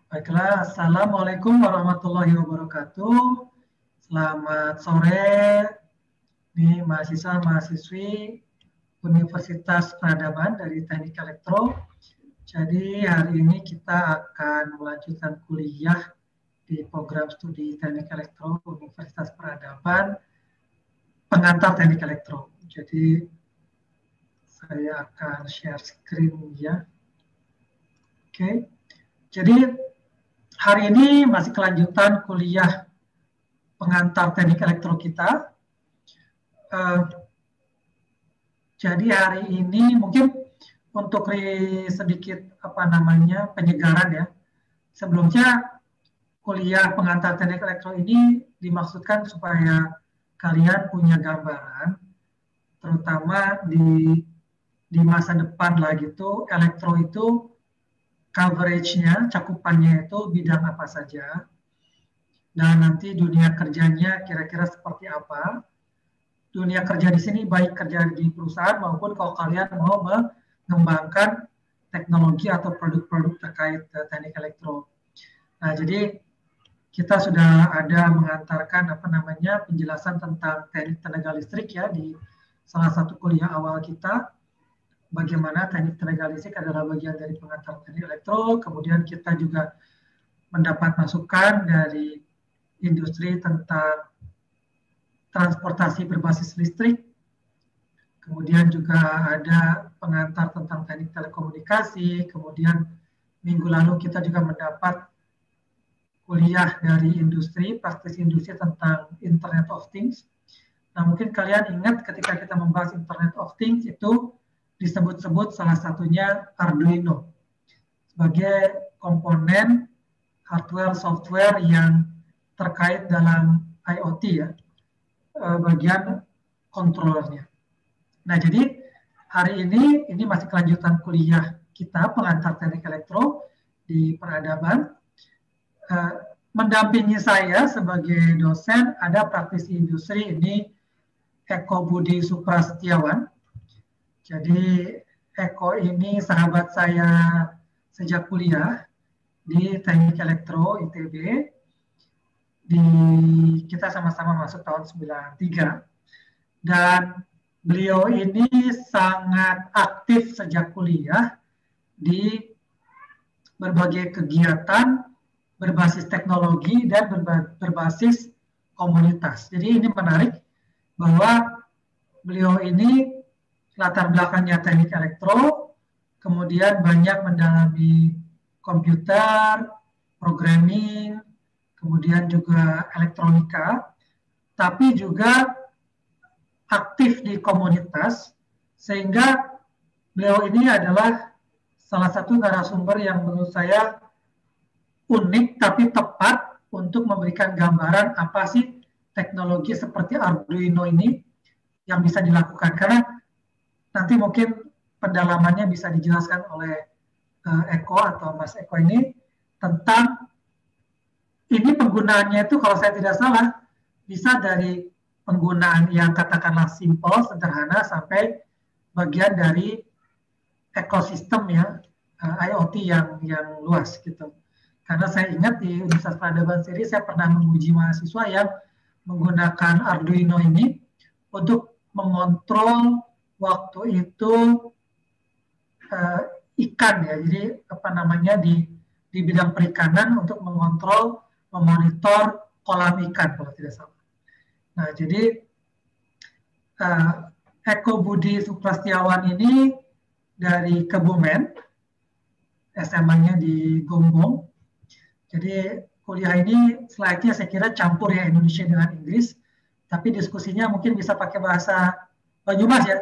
Baiklah, Assalamualaikum warahmatullahi wabarakatuh. Selamat sore, nih mahasiswa-mahasiswi Universitas Peradaban dari Teknik Elektro. Jadi hari ini kita akan melanjutkan kuliah di program studi Teknik Elektro Universitas Peradaban, pengantar Teknik Elektro. Jadi saya akan share screen ya. Oke, jadi hari ini masih kelanjutan kuliah pengantar Teknik Elektro kita. Jadi hari ini mungkin untuk sedikit penyegaran ya. Sebelumnya kuliah pengantar Teknik Elektro ini dimaksudkan supaya kalian punya gambaran, terutama di masa depan lah gitu, elektro itu coverage-nya, cakupannya itu bidang apa saja, dan nanti dunia kerjanya kira-kira seperti apa. Dunia kerja di sini baik kerja di perusahaan maupun kalau kalian mau mengembangkan teknologi atau produk-produk terkait teknik elektro. Nah, jadi kita sudah ada mengantarkan penjelasan tentang teknik tenaga listrik ya di salah satu kuliah awal kita. Bagaimana teknik tenaga listrik adalah bagian dari pengantar teknik elektro. Kemudian kita juga mendapat masukan dari industri tentang transportasi berbasis listrik. Kemudian juga ada pengantar tentang teknik telekomunikasi. Kemudian minggu lalu kita juga mendapat kuliah dari industri, praktisi industri tentang Internet of Things. Nah, mungkin kalian ingat ketika kita membahas Internet of Things itu disebut-sebut salah satunya Arduino sebagai komponen hardware software yang terkait dalam IoT ya, bagian kontrolernya. Nah, jadi hari ini masih kelanjutan kuliah kita pengantar teknik elektro di Peradaban. Mendampingi saya sebagai dosen ada praktisi industri ini Eko Budi Suprasetiawan. Jadi Eko ini sahabat saya sejak kuliah di Teknik Elektro ITB. Kita sama-sama masuk tahun 93. Dan beliau ini sangat aktif sejak kuliah di berbagai kegiatan berbasis teknologi dan berbasis komunitas. Jadi ini menarik bahwa beliau ini latar belakangnya teknik elektro, kemudian banyak mendalami komputer, programming, kemudian juga elektronika, tapi juga aktif di komunitas, sehingga beliau ini adalah salah satu narasumber yang menurut saya unik tapi tepat untuk memberikan gambaran apa sih teknologi seperti Arduino ini yang bisa dilakukan. Karena nanti mungkin pendalamannya bisa dijelaskan oleh Eko atau Mas Eko ini tentang ini penggunaannya itu kalau saya tidak salah bisa dari penggunaan yang katakanlah simple, sederhana sampai bagian dari ekosistem ya IoT yang luas gitu. Karena saya ingat di Universitas Peradaban sendiri saya pernah menguji mahasiswa yang menggunakan Arduino ini untuk mengontrol waktu itu ikan ya. Jadi di bidang perikanan untuk mengontrol, memonitor kolam ikan kalau tidak salah. Nah, jadi Eko Budi Suprastiawan ini dari Kebumen, SMA-nya di Gombong. Jadi kuliah ini slide-nya saya kira campur ya Indonesia dengan Inggris, tapi diskusinya mungkin bisa pakai bahasa Banyumas ya,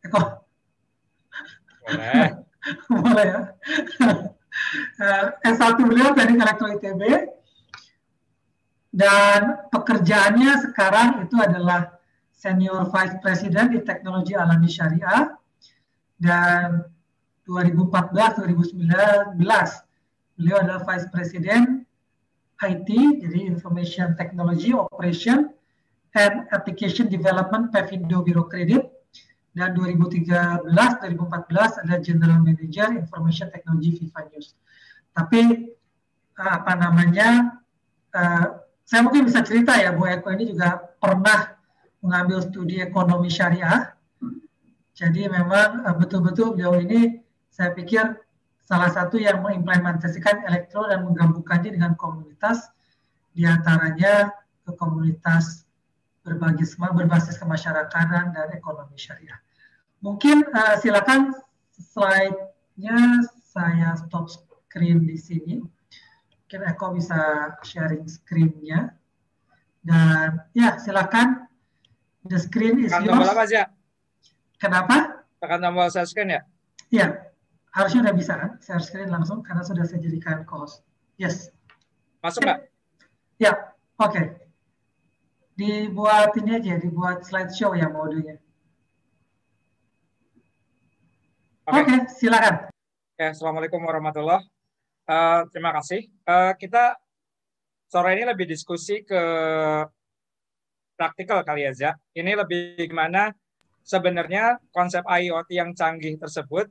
Eko? Boleh. Boleh ya. S1 beliau teknik elektro ITB, dan pekerjaannya sekarang itu adalah Senior Vice President di Teknologi Alami Syariah, dan 2014-2019 beliau adalah Vice President IT, jadi Information Technology Operation and Application Development Pevindo Biro Kredit, dan 2013-2014 ada General Manager Information Technology Viva News. Tapi apa namanya, saya mungkin bisa cerita ya, Bu Eko ini juga pernah mengambil studi ekonomi syariah. Jadi memang betul-betul beliau ini saya pikir salah satu yang mengimplementasikan elektro dan menggabungkannya dengan komunitas, diantaranya ke komunitas berbasis kemasyarakatan dan ekonomi syariah. Mungkin silakan slide-nya saya stop screen di sini. Mungkin Eko bisa sharing screen-nya. Dan ya silakan, the screen is yours. Tombol apa aja? Kenapa? Tekan tombol share screen ya? Iya, harusnya udah bisa kan share screen langsung karena sudah saya jadikan co-host. Yes. Masuk nggak? Ya, oke. Dibuat ini aja, dibuat slideshow ya modulnya. Oke, silakan. Assalamualaikum warahmatullahi terima kasih. Kita sore ini lebih diskusi ke praktikal kali ya, Zak. Ini lebih gimana sebenarnya konsep IoT yang canggih tersebut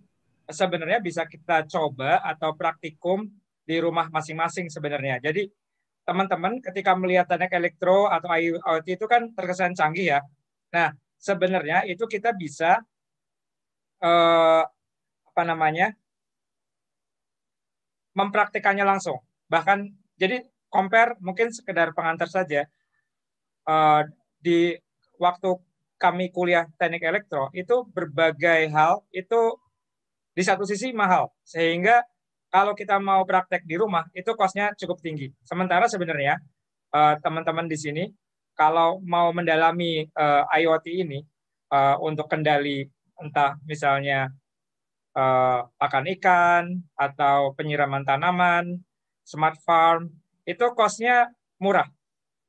sebenarnya bisa kita coba atau praktikum di rumah masing-masing sebenarnya. Jadi teman-teman ketika melihat teknik elektro atau IoT itu kan terkesan canggih ya. Nah, sebenarnya itu kita bisa mempraktikannya langsung. Bahkan jadi compare mungkin sekedar pengantar saja. Di waktu kami kuliah teknik elektro itu berbagai hal itu di satu sisi mahal sehingga kalau kita mau praktek di rumah itu kosnya cukup tinggi. Sementara sebenarnya teman-teman di sini kalau mau mendalami IoT ini untuk kendali entah misalnya pakan ikan atau penyiraman tanaman, smart farm itu kosnya murah.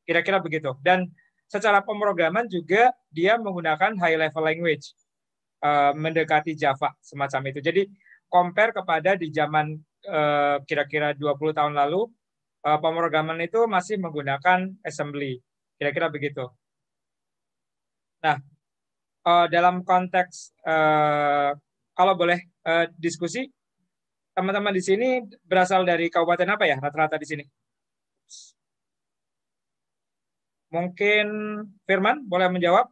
Kira-kira begitu. Dan secara pemrograman juga dia menggunakan high level language, mendekati Java semacam itu. Jadi compare kepada di zaman kira-kira 20 tahun lalu, pemrograman itu masih menggunakan assembly. Kira-kira begitu. Nah, dalam konteks kalau boleh diskusi, teman-teman di sini berasal dari kabupaten apa ya rata-rata di sini? Mungkin Firman boleh menjawab?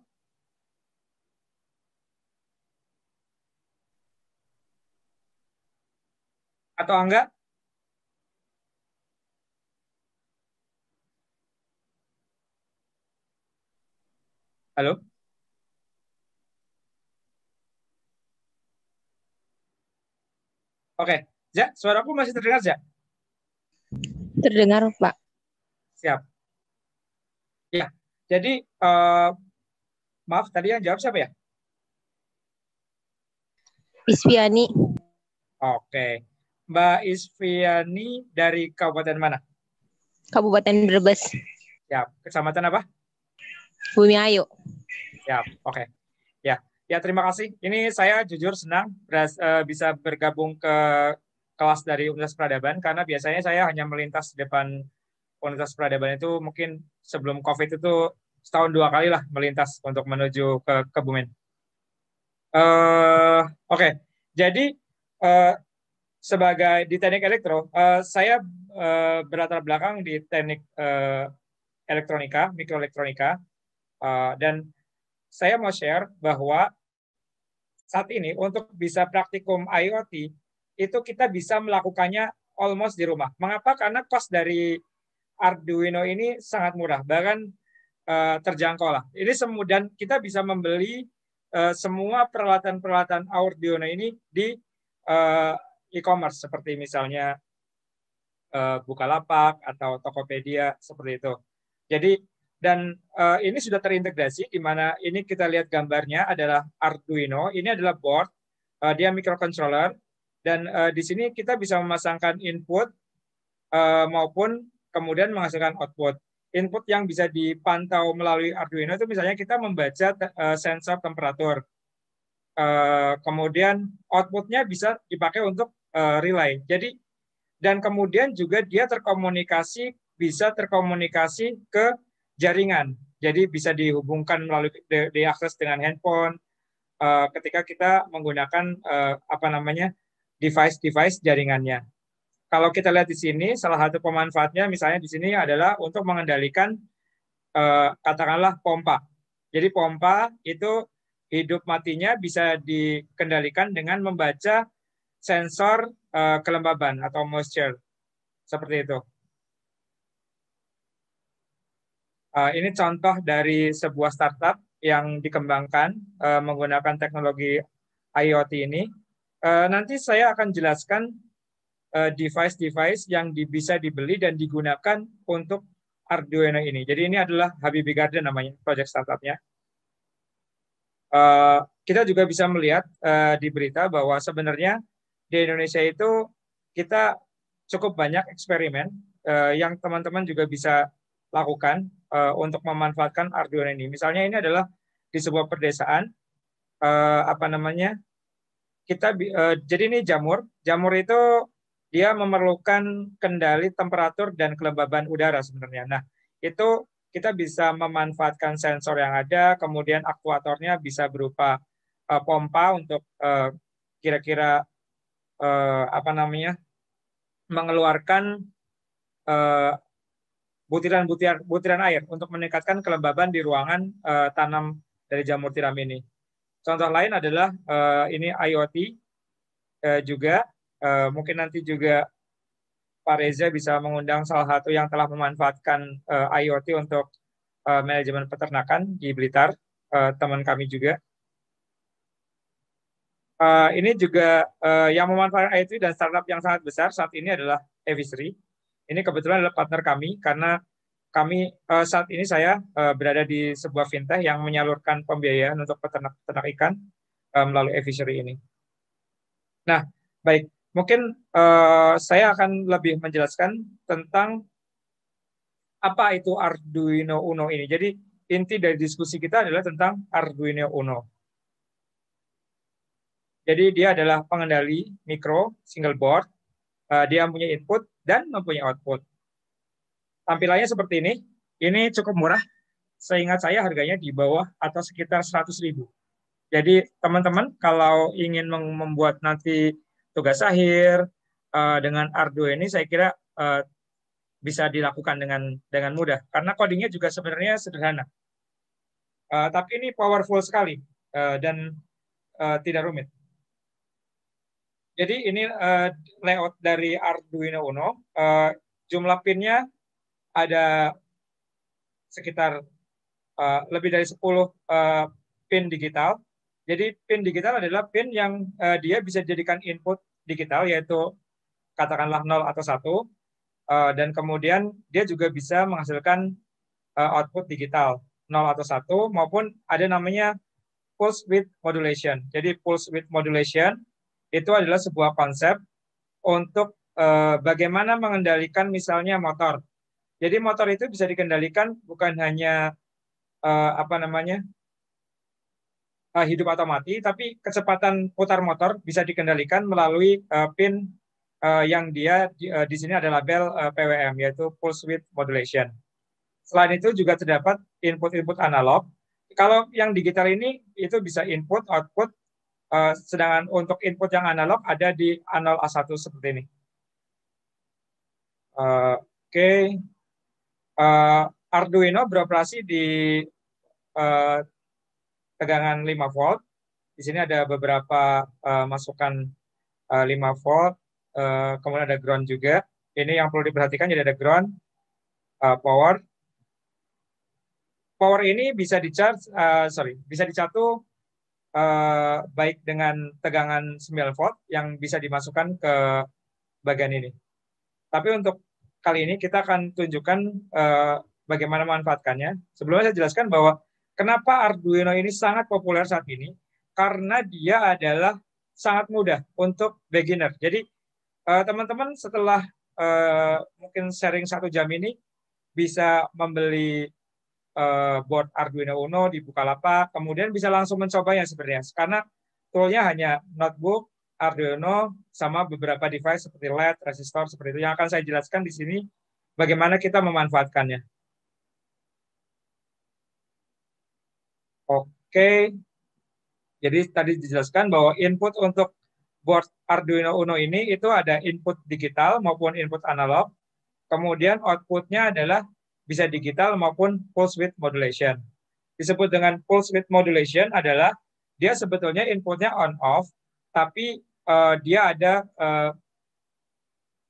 Atau Angga? Halo? Oke, Ja, suaraku masih terdengar, Ja? Terdengar, Pak. Siap. Ya, jadi maaf tadi yang jawab siapa ya? Isviani. Oke. Mbak Isviani dari kabupaten mana? Kabupaten Brebes. Siap. Kecamatan apa? Bumi Ayu. Siap. Oke. Ya, terima kasih. Ini saya jujur senang bisa bergabung ke kelas dari Universitas Peradaban karena biasanya saya hanya melintas depan Universitas Peradaban itu mungkin sebelum COVID itu setahun 2 kali lah melintas untuk menuju ke Kebumen. Oke. Jadi sebagai di teknik elektro, saya berlatar belakang di teknik elektronika, mikroelektronika, dan saya mau share bahwa saat ini untuk bisa praktikum IoT itu kita bisa melakukannya almost di rumah. Mengapa? Karena cost dari Arduino ini sangat murah, bahkan terjangkau lah. Ini kemudian kita bisa membeli semua peralatan-peralatan Arduino ini di e-commerce seperti misalnya Bukalapak atau Tokopedia seperti itu. Jadi dan ini sudah terintegrasi di mana ini kita lihat gambarnya adalah Arduino. Ini adalah board, dia microcontroller dan di sini kita bisa memasangkan input maupun kemudian menghasilkan output. Input yang bisa dipantau melalui Arduino itu misalnya kita membaca sensor temperatur. Kemudian outputnya bisa dipakai untuk relay. Jadi dan kemudian juga dia bisa terkomunikasi ke jaringan. Jadi bisa dihubungkan melalui diakses dengan handphone ketika kita menggunakan device-device jaringannya. kalau kita lihat di sini, salah satu pemanfaatnya misalnya di sini adalah untuk mengendalikan katakanlah pompa. Jadi pompa itu hidup matinya bisa dikendalikan dengan membaca sensor kelembaban atau moisture. Seperti itu. Ini contoh dari sebuah startup yang dikembangkan menggunakan teknologi IoT ini. Nanti saya akan jelaskan device-device yang bisa dibeli dan digunakan untuk Arduino ini. Jadi ini adalah Habibie Garden namanya, project startupnya. Kita juga bisa melihat di berita bahwa sebenarnya di Indonesia itu kita cukup banyak eksperimen yang teman-teman juga bisa lakukan untuk memanfaatkan Arduino ini. Misalnya ini adalah di sebuah perdesaan, apa namanya? Jadi ini jamur. Jamur itu dia memerlukan kendali temperatur dan kelembaban udara sebenarnya. Nah, itu kita bisa memanfaatkan sensor yang ada, kemudian aktuatornya bisa berupa pompa untuk kira-kira apa namanya? Mengeluarkan butiran air untuk meningkatkan kelembaban di ruangan tanam dari jamur tiram ini. Contoh lain adalah ini IoT juga. Mungkin nanti juga Pak Reza bisa mengundang salah satu yang telah memanfaatkan IoT untuk manajemen peternakan di Blitar, teman kami juga. Ini juga yang memanfaatkan IoT dan startup yang sangat besar saat ini adalah Evisri. Ini kebetulan adalah partner kami karena kami saat ini saya berada di sebuah fintech yang menyalurkan pembiayaan untuk peternak ikan melalui Evisri ini. Nah, baik. Mungkin saya akan lebih menjelaskan tentang apa itu Arduino Uno ini. Jadi inti dari diskusi kita adalah tentang Arduino Uno. Jadi dia adalah pengendali mikro single board. Dia mempunyai input dan mempunyai output. Tampilannya seperti ini. Ini cukup murah. Seingat saya harganya di bawah atau sekitar 100.000. Jadi teman-teman kalau ingin membuat nanti tugas akhir dengan Arduino ini saya kira bisa dilakukan dengan mudah karena codingnya juga sebenarnya sederhana. Tapi ini powerful sekali dan tidak rumit. Jadi ini layout dari Arduino Uno. Jumlah pinnya ada sekitar lebih dari 10 pin digital. Jadi pin digital adalah pin yang dia bisa dijadikan input digital, yaitu katakanlah 0 atau 1. Dan kemudian dia juga bisa menghasilkan output digital 0 atau 1, maupun ada namanya pulse width modulation. Jadi pulse width modulation itu adalah sebuah konsep untuk bagaimana mengendalikan misalnya motor. Jadi motor itu bisa dikendalikan bukan hanya apa namanya hidup atau mati, tapi kecepatan putar motor bisa dikendalikan melalui pin yang dia di sini ada label PWM, yaitu pulse width modulation. Selain itu juga terdapat input-input analog. Kalau yang digital ini itu bisa input, output, sedangkan untuk input yang analog ada di A0, A1 seperti ini. Oke. Arduino beroperasi di tegangan 5 volt. Di sini ada beberapa masukan 5 volt. Kemudian ada ground juga. Ini yang perlu diperhatikan, jadi ada ground, power. Power ini bisa bisa dicatu baik dengan tegangan 9 volt yang bisa dimasukkan ke bagian ini. Tapi untuk kali ini kita akan tunjukkan bagaimana memanfaatkannya. Sebelumnya saya jelaskan bahwa kenapa Arduino ini sangat populer saat ini, karena dia adalah sangat mudah untuk beginner. Jadi teman-teman setelah mungkin sharing 1 jam ini bisa membeli board Arduino Uno di Bukalapak, kemudian bisa langsung mencobanya sebenarnya. Karena toolnya hanya notebook, Arduino, sama beberapa device seperti LED, resistor, seperti itu. Yang akan saya jelaskan di sini bagaimana kita memanfaatkannya. Oke. Jadi tadi dijelaskan bahwa input untuk board Arduino Uno ini itu ada input digital maupun input analog. Kemudian outputnya adalah bisa digital maupun pulse width modulation. Disebut dengan pulse width modulation adalah dia sebetulnya inputnya on off, tapi dia ada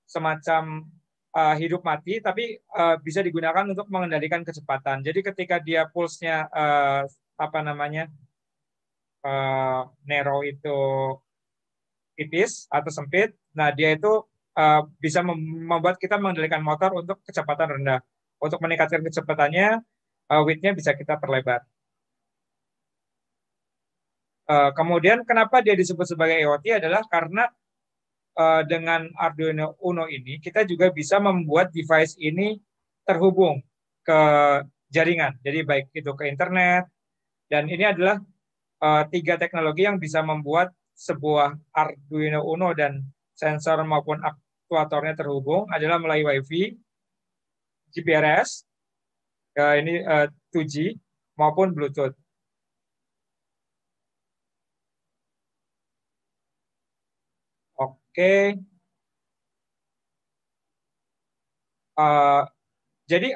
semacam hidup mati, tapi bisa digunakan untuk mengendalikan kecepatan. Jadi ketika dia pulse-nya narrow itu tipis atau sempit, nah dia itu bisa membuat kita mengendalikan motor untuk kecepatan rendah. Untuk meningkatkan kecepatannya, width-nya bisa kita perlebar. Kemudian kenapa dia disebut sebagai IoT adalah karena dengan Arduino Uno ini kita juga bisa membuat device ini terhubung ke jaringan. Jadi baik itu ke internet, dan ini adalah 3 teknologi yang bisa membuat sebuah Arduino Uno dan sensor maupun aktuatornya terhubung adalah melalui Wi-Fi, GPRS, ini 2G maupun Bluetooth. Oke. Jadi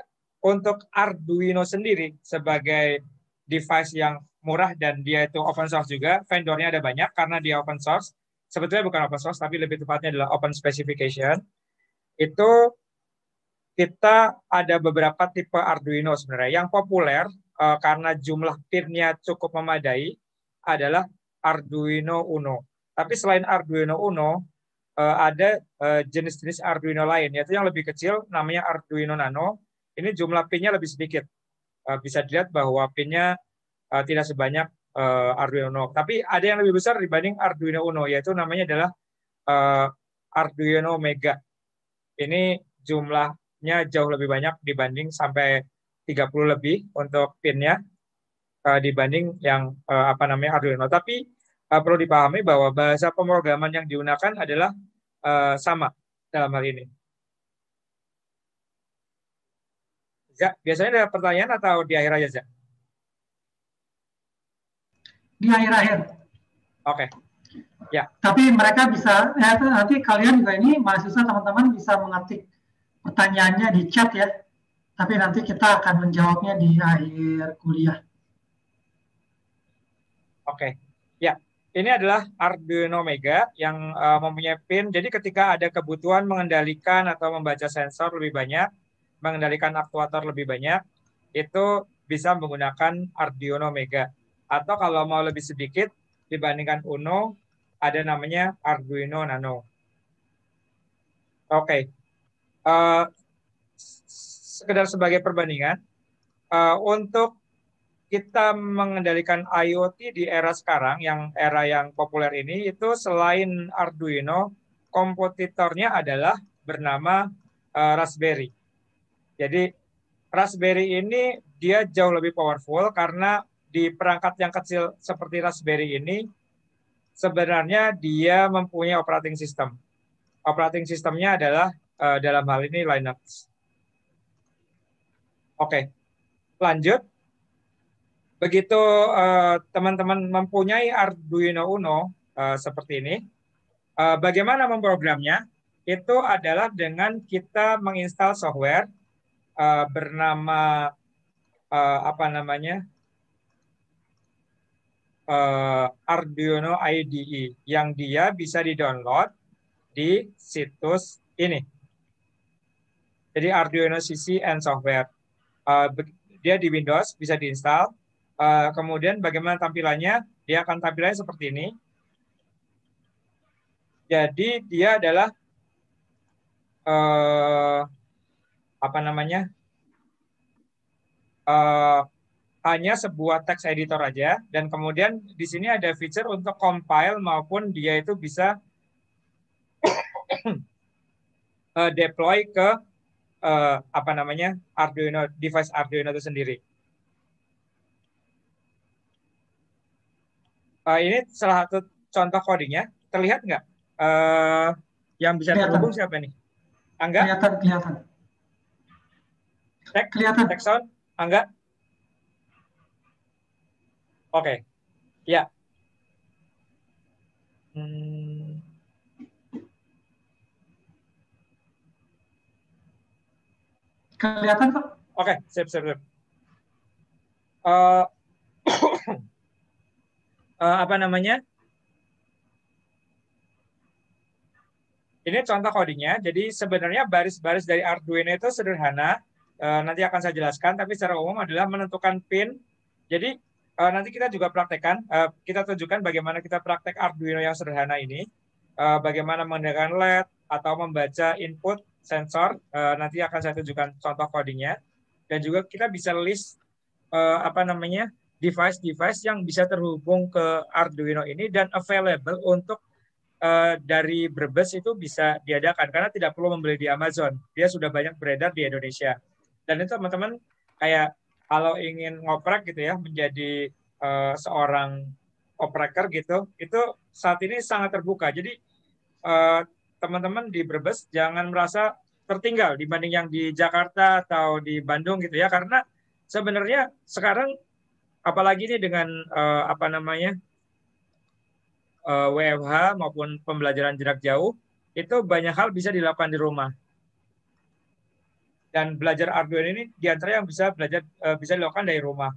untuk Arduino sendiri sebagai device yang murah dan dia itu open source juga, vendornya ada banyak karena dia open source. Sebetulnya bukan open source, tapi lebih tepatnya adalah open specification. Itu kita ada beberapa tipe Arduino sebenarnya. Yang populer karena jumlah pin-nya cukup memadai adalah Arduino Uno. Tapi selain Arduino Uno, ada jenis-jenis Arduino lain, yaitu yang lebih kecil, namanya Arduino Nano. Ini jumlah pin-nya lebih sedikit. Bisa dilihat bahwa pin-nya tidak sebanyak Arduino Uno. Tapi ada yang lebih besar dibanding Arduino Uno, yaitu namanya adalah Arduino Mega. Ini jumlahnya jauh lebih banyak dibanding sampai 30 lebih untuk pin-nya dibanding yang Arduino. Tapi perlu dipahami bahwa bahasa pemrograman yang digunakan adalah sama dalam hal ini. Ya, biasanya ada pertanyaan atau di akhir aja, Zak? Di akhir-akhir. Oke. Ya. Tapi mereka bisa, nanti kalian juga ini, mahasiswa teman-teman bisa mengetik pertanyaannya di chat ya. Tapi nanti kita akan menjawabnya di akhir kuliah. Oke. Ya. Ini adalah Arduino Mega yang mempunyai pin. Jadi ketika ada kebutuhan mengendalikan atau membaca sensor lebih banyak, mengendalikan aktuator lebih banyak, itu bisa menggunakan Arduino Mega. Atau kalau mau lebih sedikit dibandingkan Uno, ada namanya Arduino Nano. Oke. Sekedar sebagai perbandingan, untuk kita mengendalikan IoT di era sekarang, yang era yang populer ini, itu selain Arduino, kompetitornya adalah bernama Raspberry. Jadi Raspberry ini dia jauh lebih powerful karena di perangkat yang kecil seperti Raspberry ini sebenarnya dia mempunyai operating system. Operating systemnya adalah dalam hal ini Linux. Oke, lanjut. Begitu teman-teman mempunyai Arduino Uno seperti ini, bagaimana memprogramnya? Itu adalah dengan kita menginstal software bernama Arduino IDE, yang dia bisa di-download di situs ini. Jadi Arduino CC and Software. Dia di Windows, bisa diinstal. Kemudian bagaimana tampilannya? Dia akan tampilannya seperti ini. Jadi dia adalah hanya sebuah text editor aja, dan kemudian di sini ada feature untuk compile maupun dia itu bisa deploy ke Arduino, device Arduino itu sendiri. Ini salah satu contoh codingnya. Terlihat nggak? Yang bisa terhubung siapa nih? Angga? Kelihatan. Kelihatan. Text sound? Angga? Oke. Ya. Kelihatan Pak? Oke, sip. Uh, apa namanya? Ini contoh codingnya. Jadi sebenarnya baris-baris dari Arduino itu sederhana. Nanti akan saya jelaskan. Tapi secara umum adalah menentukan pin. Jadi nanti kita juga praktekkan. Kita tunjukkan bagaimana kita praktek Arduino yang sederhana ini. Bagaimana menggunakan LED atau membaca input sensor. Nanti akan saya tunjukkan contoh codingnya. Dan juga kita bisa list device-device yang bisa terhubung ke Arduino ini dan available untuk dari Brebes itu bisa diadakan karena tidak perlu membeli di Amazon. Dia sudah banyak beredar di Indonesia. Dan itu teman-teman kayak kalau ingin ngoprek gitu ya menjadi seorang operator gitu, itu saat ini sangat terbuka. Jadi teman-teman di Brebes jangan merasa tertinggal dibanding yang di Jakarta atau di Bandung gitu ya, karena sebenarnya sekarang apalagi ini dengan WFH maupun pembelajaran jarak jauh, itu banyak hal bisa dilakukan di rumah. Dan belajar Arduino ini diantara yang bisa dilakukan dari rumah.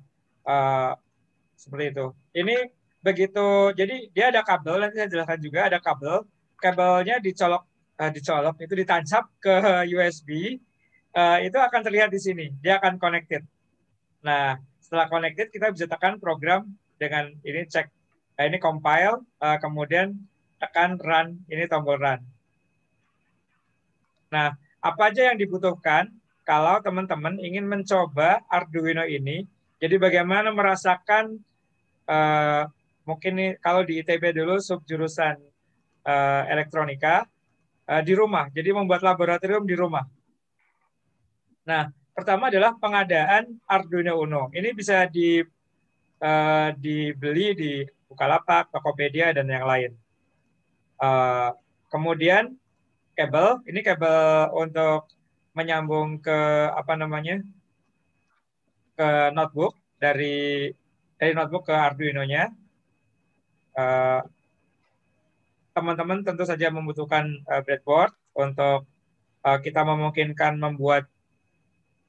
Seperti itu. Ini begitu, jadi dia ada kabel, nanti saya jelaskan juga ada kabel. Kabelnya dicolok, itu ditancap ke USB, itu akan terlihat di sini. Dia akan connected. Nah, setelah connected, kita bisa tekan program dengan ini cek. Nah, ini compile, kemudian tekan run, ini tombol run. Nah, apa aja yang dibutuhkan kalau teman-teman ingin mencoba Arduino ini? Jadi bagaimana merasakan, mungkin nih, kalau di ITB dulu subjurusan elektronika, di rumah. Jadi membuat laboratorium di rumah. Nah, pertama adalah pengadaan Arduino Uno. Ini bisa dibeli di Bukalapak, Tokopedia, dan yang lain. Kemudian kabel, ini kabel untuk menyambung ke ke notebook, dari notebook ke Arduino-nya. Teman-teman tentu saja membutuhkan breadboard untuk kita memungkinkan membuat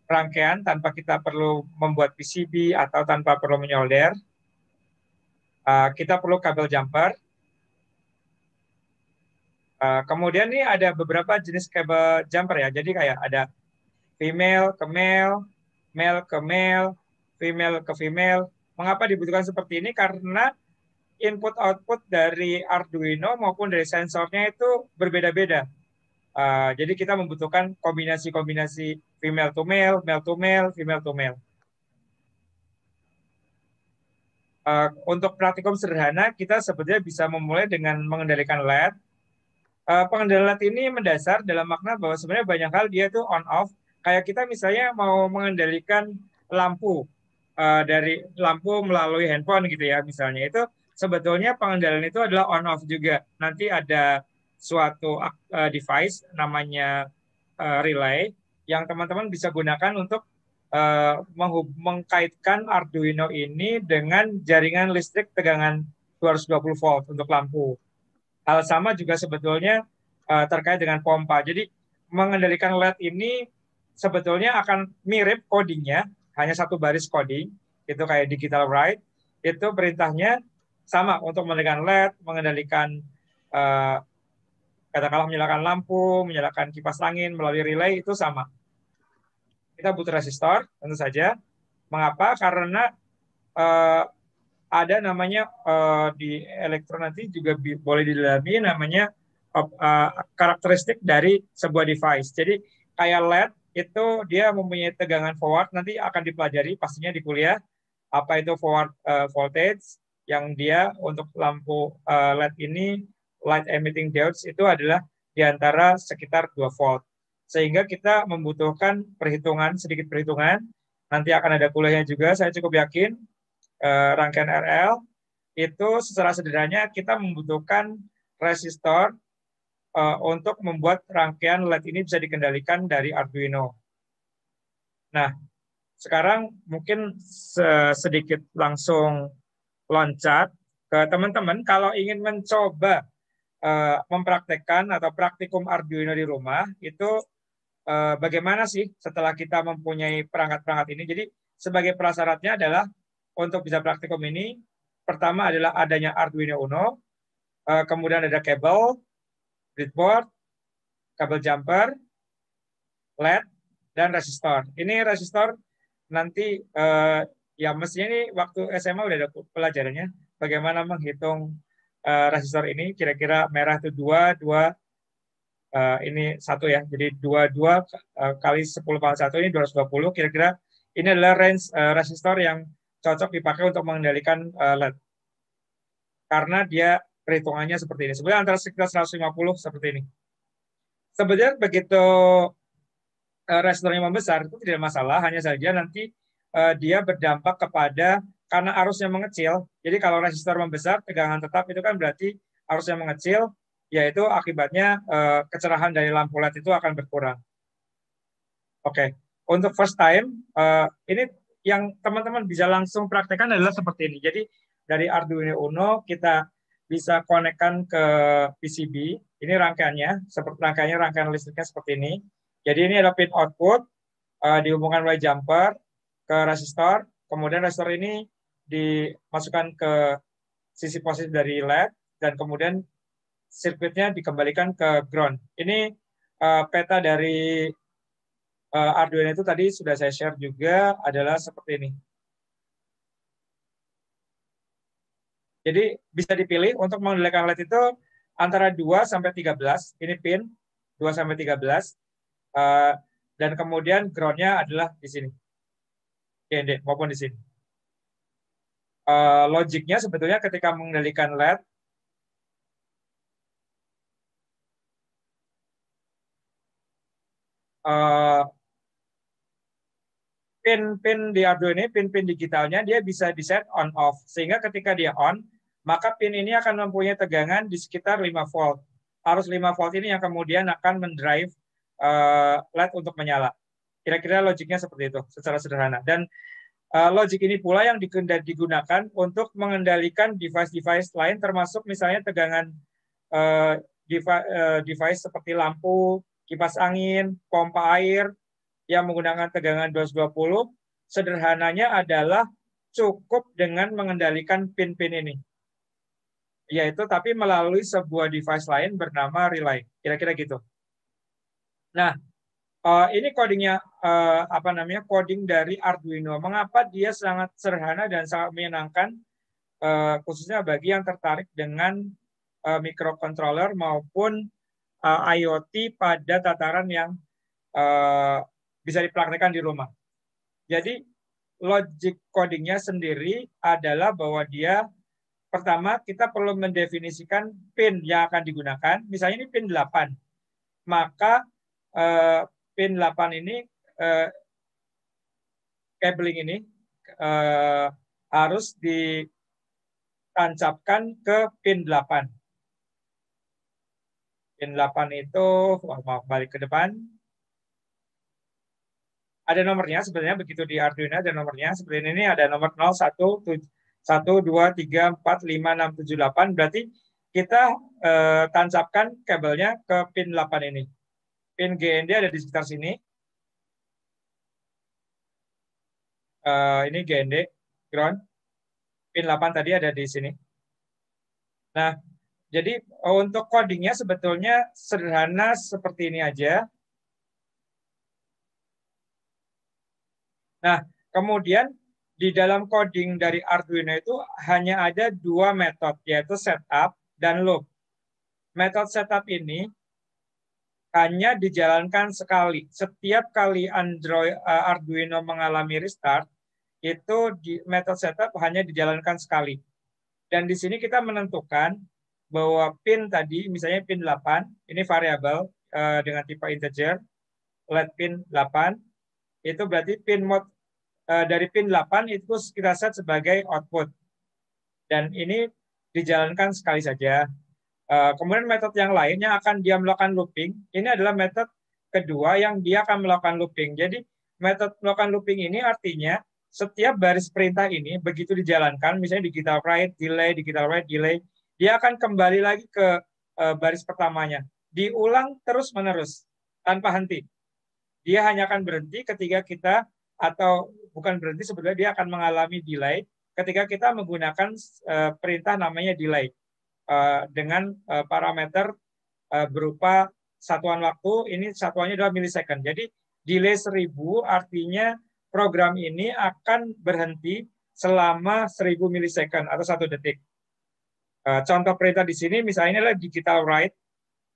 rangkaian tanpa kita perlu membuat PCB atau tanpa perlu menyolder. Kita perlu kabel jumper. Kemudian ini ada beberapa jenis kabel jumper ya. Jadi kayak ada female ke male, male ke male, female ke female. Mengapa dibutuhkan seperti ini? Karena input-output dari Arduino maupun dari sensornya itu berbeda-beda. Jadi kita membutuhkan kombinasi-kombinasi female to male, male to male, female to male. Untuk praktikum sederhana, kita sebetulnya bisa memulai dengan mengendalikan LED. Pengendalian LED ini mendasar dalam makna bahwa sebenarnya banyak hal dia itu on-off. Kayak kita misalnya mau mengendalikan lampu, dari lampu melalui handphone gitu ya, misalnya itu sebetulnya pengendalian itu adalah on-off juga. Nanti ada suatu device namanya relay yang teman-teman bisa gunakan untuk mengkaitkan Arduino ini dengan jaringan listrik tegangan 220 volt untuk lampu. Hal sama juga sebetulnya terkait dengan pompa. Jadi mengendalikan LED ini sebetulnya akan mirip codingnya, hanya satu baris coding, itu kayak digital write, itu perintahnya sama untuk mengendalikan LED, mengendalikan katakanlah menyalakan lampu, menyalakan kipas angin melalui relay, itu sama. Kita butuh resistor, tentu saja. Mengapa? Karena ada namanya di elektron nanti juga boleh didalami namanya karakteristik dari sebuah device. Jadi kayak LED itu dia mempunyai tegangan forward, nanti akan dipelajari pastinya di kuliah apa itu forward voltage, yang dia untuk lampu LED ini light emitting diodes itu adalah di antara sekitar 2 volt. Sehingga kita membutuhkan sedikit perhitungan. Nanti akan ada kuliahnya juga, saya cukup yakin. Rangkaian RL itu secara sederhananya kita membutuhkan resistor untuk membuat rangkaian LED ini bisa dikendalikan dari Arduino. Nah, sekarang mungkin sedikit langsung loncat ke teman-teman kalau ingin mencoba mempraktekkan atau praktikum Arduino di rumah, itu bagaimana sih setelah kita mempunyai perangkat-perangkat ini. Jadi sebagai prasyaratnya adalah untuk bisa praktikum ini, pertama adalah adanya Arduino Uno, kemudian ada kabel, breadboard, kabel jumper, LED, dan resistor. Ini resistor nanti ya mestinya ini waktu SMA udah ada pelajarannya bagaimana menghitung resistor ini. Kira-kira merah itu 2, ini 1 ya. Jadi 2 kali 10 pangkat 1 ini 220. Kira-kira ini adalah range resistor yang cocok dipakai untuk mengendalikan LED. Karena dia perhitungannya seperti ini. Sebenarnya antara sekitar 150 seperti ini. Sebenarnya begitu resistornya membesar itu tidak masalah, hanya saja nanti dia berdampak kepada karena arusnya mengecil. Jadi kalau resistor membesar, tegangan tetap itu kan berarti arusnya mengecil, yaitu akibatnya kecerahan dari lampu LED itu akan berkurang. Oke, untuk first time ini yang teman-teman bisa langsung praktekkan adalah seperti ini. Jadi dari Arduino Uno kita bisa konekkan ke PCB. Ini rangkaiannya, rangkaian listriknya seperti ini. Jadi ini ada pin output, dihubungkan oleh jumper ke resistor, kemudian resistor ini dimasukkan ke sisi positif dari LED, dan kemudian sirkuitnya dikembalikan ke ground. Ini peta dari Arduino itu tadi sudah saya share juga, adalah seperti ini. Jadi bisa dipilih untuk mengendalikan LED itu antara 2 sampai 13, ini pin 2 sampai 13. Dan kemudian ground-nya adalah di sini, GND maupun di sini. Logiknya sebetulnya ketika mengendalikan LED, pin-pin di Arduino ini, pin-pin digitalnya dia bisa di-set on-off, sehingga ketika dia on, maka pin ini akan mempunyai tegangan di sekitar 5 volt. Arus 5 volt ini yang kemudian akan mendrive LED untuk menyala. Kira-kira logiknya seperti itu, secara sederhana. Dan logik ini pula yang digunakan untuk mengendalikan device-device lain, termasuk misalnya tegangan device seperti lampu, kipas angin, pompa air, yang menggunakan tegangan 220, sederhananya adalah cukup dengan mengendalikan pin-pin ini. Yaitu tapi melalui sebuah device lain bernama relay. Kira-kira gitu. Nah, ini codingnya coding dari Arduino. Mengapa dia sangat sederhana dan sangat menyenangkan, khususnya bagi yang tertarik dengan microcontroller maupun IoT pada tataran yang bisa dipraktikkan di rumah. Jadi logic codingnya sendiri adalah bahwa dia pertama kita perlu mendefinisikan pin yang akan digunakan. Misalnya ini pin 8, maka pin 8 ini cabling ini harus ditancapkan ke pin 8. Pin 8 itu, mau balik ke depan. Ada nomornya sebenarnya, begitu di Arduino ada nomornya. Seperti ini ada nomor 0, 1, 2, 3, 4, 5, 6, 7, 8. Berarti kita tancapkan kabelnya ke pin 8 ini. Pin GND ada di sekitar sini. Ini GND, ground. Pin 8 tadi ada di sini. Nah, jadi untuk codingnya sebetulnya sederhana seperti ini aja. Nah, kemudian di dalam coding dari Arduino itu hanya ada 2 metode, yaitu setup dan loop. Metode setup ini hanya dijalankan sekali. Setiap kali Arduino mengalami restart, itu metode setup hanya dijalankan sekali. Dan di sini kita menentukan bahwa pin tadi, misalnya pin 8, ini variabel dengan tipe integer, LED pin 8, itu berarti pin mode dari pin 8 itu kita set sebagai output. Dan ini dijalankan sekali saja. Kemudian metode yang lain yang akan dia melakukan looping, ini adalah metode kedua yang dia akan melakukan looping. Jadi metode melakukan looping ini artinya setiap baris perintah ini begitu dijalankan, misalnya digital write, delay, dia akan kembali lagi ke baris pertamanya. Diulang terus-menerus tanpa henti. dia hanya akan berhenti ketika kita, atau bukan berhenti, sebetulnya dia akan mengalami delay ketika kita menggunakan perintah namanya delay dengan parameter berupa satuan waktu, ini satuannya adalah millisecond. Jadi delay 1000 artinya program ini akan berhenti selama 1000 millisecond atau 1 detik. Contoh perintah di sini misalnya adalah digital write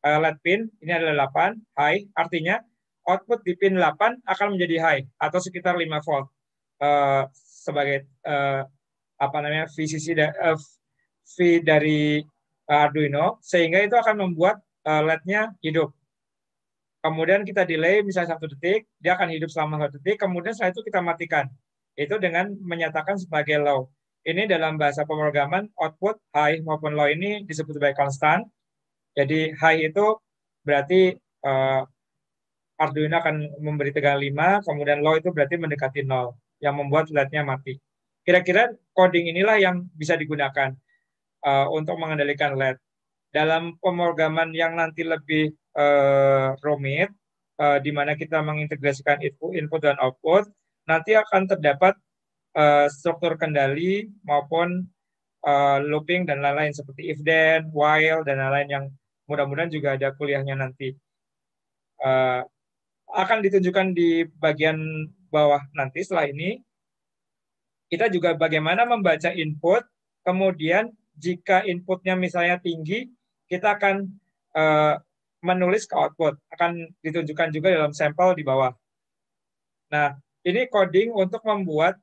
LED pin, ini adalah 8, high, artinya output di pin 8 akan menjadi high atau sekitar 5 volt sebagai apa namanya VCC V dari Arduino, sehingga itu akan membuat LED-nya hidup. Kemudian kita delay misalnya 1 detik, dia akan hidup selama 1 detik, kemudian setelah itu kita matikan. Itu dengan menyatakan sebagai low. Ini dalam bahasa pemrograman output high maupun low ini disebut sebagai konstan. Jadi high itu berarti Arduino akan memberi tegangan 5, kemudian low itu berarti mendekati 0, yang membuat LED-nya mati. Kira-kira coding inilah yang bisa digunakan untuk mengendalikan LED. Dalam pemrograman yang nanti lebih rumit, di mana kita mengintegrasikan input dan output, nanti akan terdapat struktur kendali maupun looping dan lain-lain seperti if then, while, dan lain-lain yang mudah-mudahan juga ada kuliahnya nanti. Akan ditunjukkan di bagian bawah nanti setelah ini. Kita juga bagaimana membaca input, kemudian jika inputnya misalnya tinggi, kita akan menulis ke output. Akan ditunjukkan juga dalam sampel di bawah. Nah, ini coding untuk membuat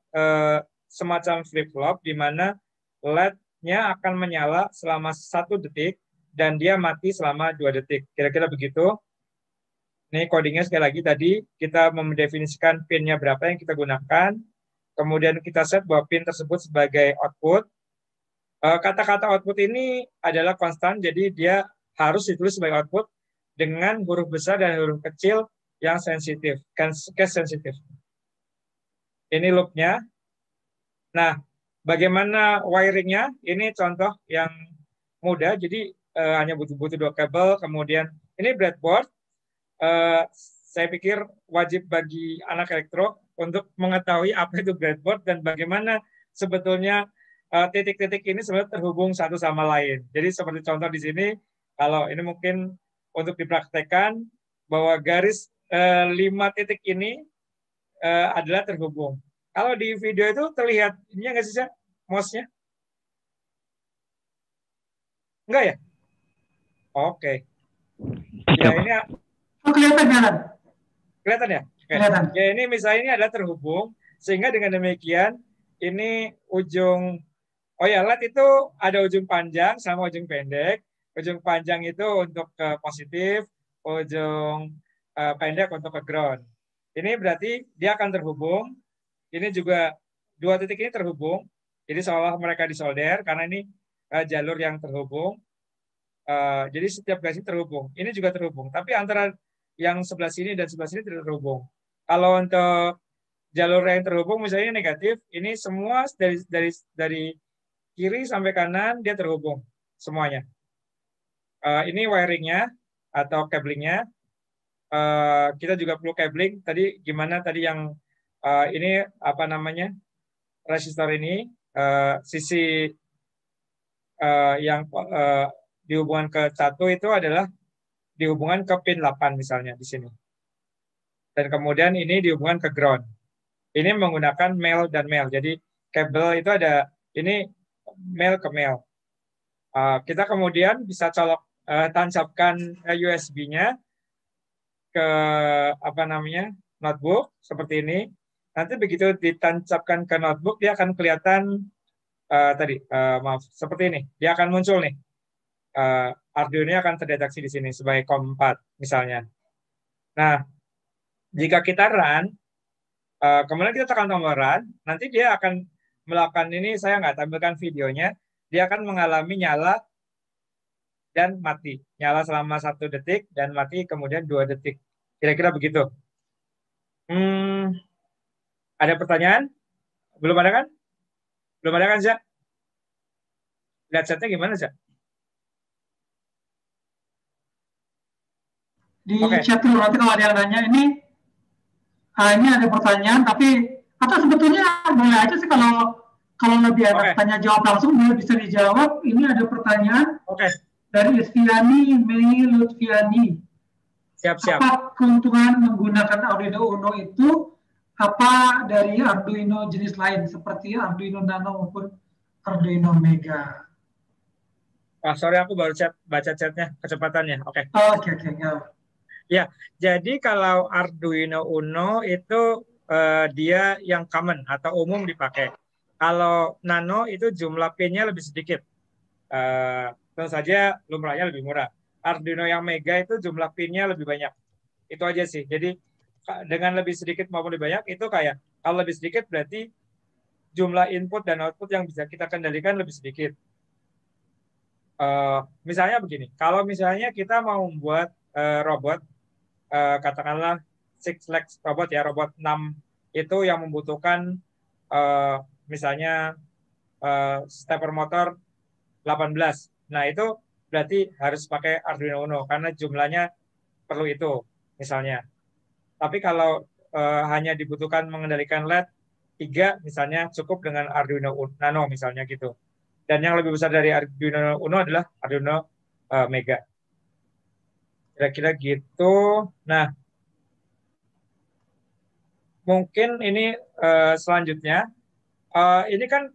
semacam flip-flop di mana LED-nya akan menyala selama 1 detik dan dia mati selama 2 detik. Kira-kira begitu. Ini codingnya sekali lagi tadi kita mendefinisikan pin-nya berapa yang kita gunakan. Kemudian kita set bahwa pin tersebut sebagai output. Kata-kata output ini adalah konstan, jadi dia harus ditulis sebagai output dengan huruf besar dan huruf kecil yang sensitif, case sensitif. Ini loop-nya. Nah, bagaimana wiring-nya? Ini contoh yang mudah, jadi hanya butuh 2 kabel, kemudian ini breadboard. Saya pikir wajib bagi anak elektro untuk mengetahui apa itu breadboard dan bagaimana sebetulnya titik-titik ini sebenarnya terhubung satu sama lain. Jadi seperti contoh di sini, kalau ini mungkin untuk dipraktekkan bahwa garis 5 titik ini adalah terhubung. Kalau di video itu terlihat ini nggak sih, mouse-nya? Enggak ya? Oke. Ya ini kelihatan. Kelihatan ya? Okay. Kelihatan. Ya ini misalnya ini adalah terhubung, sehingga dengan demikian ini ujung, oh ya LED itu ada ujung panjang sama ujung pendek. Ujung panjang itu untuk ke positif, ujung pendek untuk ke ground. Ini berarti dia akan terhubung. Ini juga 2 titik ini terhubung. Jadi seolah mereka disolder karena ini jalur yang terhubung. Jadi setiap garis terhubung. Ini juga terhubung. Tapi antara yang sebelah sini dan sebelah sini tidak terhubung. Kalau untuk jalur yang terhubung misalnya negatif, ini semua dari kiri sampai kanan dia terhubung semuanya. Ini wiringnya atau cablingnya. Kita juga perlu cabling. Tadi gimana tadi yang ini apa namanya resistor ini sisi yang dihubungkan ke 1 itu adalah dihubungkan ke pin 8 misalnya di sini. Dan kemudian ini dihubungkan ke ground. Ini menggunakan male dan male. Jadi kabel itu ada ini male ke male. Kita kemudian bisa colok tancapkan USB-nya ke apa namanya notebook seperti ini. Nanti begitu ditancapkan ke notebook dia akan kelihatan maaf seperti ini. Dia akan muncul nih. Arduino akan terdeteksi di sini sebagai COM4 misalnya. Nah, jika kita run, kemudian kita tekan tombol run, nanti dia akan melakukan ini, saya nggak tampilkan videonya, dia akan mengalami nyala dan mati. Nyala selama 1 detik dan mati kemudian 2 detik. Kira-kira begitu. Ada pertanyaan? Belum ada kan? Belum ada kan, Zak? Lihat setnya gimana, Zak? Di chat dulu, nanti kalau ada yang nanya ini Ini ada pertanyaan, tapi atau sebetulnya boleh aja sih kalau lebih enak tanya jawab langsung, dia bisa dijawab. Ini ada pertanyaan dari Istiani Mei Lutfiani. Siap-siap. Apa keuntungan menggunakan Arduino Uno itu? Apa dari Arduino jenis lain seperti Arduino Nano maupun Arduino Mega? Sorry, aku baru baca chatnya, kecepatannya. Oke. Ya. Ya, jadi kalau Arduino Uno itu dia yang common atau umum dipakai. Kalau Nano itu jumlah pinnya lebih sedikit. Tentu saja lumrahnya lebih murah. Arduino yang Mega itu jumlah pinnya lebih banyak. Itu aja sih. Jadi dengan lebih sedikit maupun lebih banyak itu kayak kalau lebih sedikit berarti jumlah input dan output yang bisa kita kendalikan lebih sedikit. Misalnya begini, kalau misalnya kita mau membuat robot, katakanlah six legs robot ya, robot 6 itu yang membutuhkan misalnya stepper motor 18. Nah, itu berarti harus pakai Arduino Uno karena jumlahnya perlu itu misalnya. Tapi kalau hanya dibutuhkan mengendalikan LED 3 misalnya cukup dengan Arduino Nano misalnya gitu. Dan yang lebih besar dari Arduino Uno adalah Arduino Mega. Kira-kira gitu. Nah, mungkin ini selanjutnya. Ini kan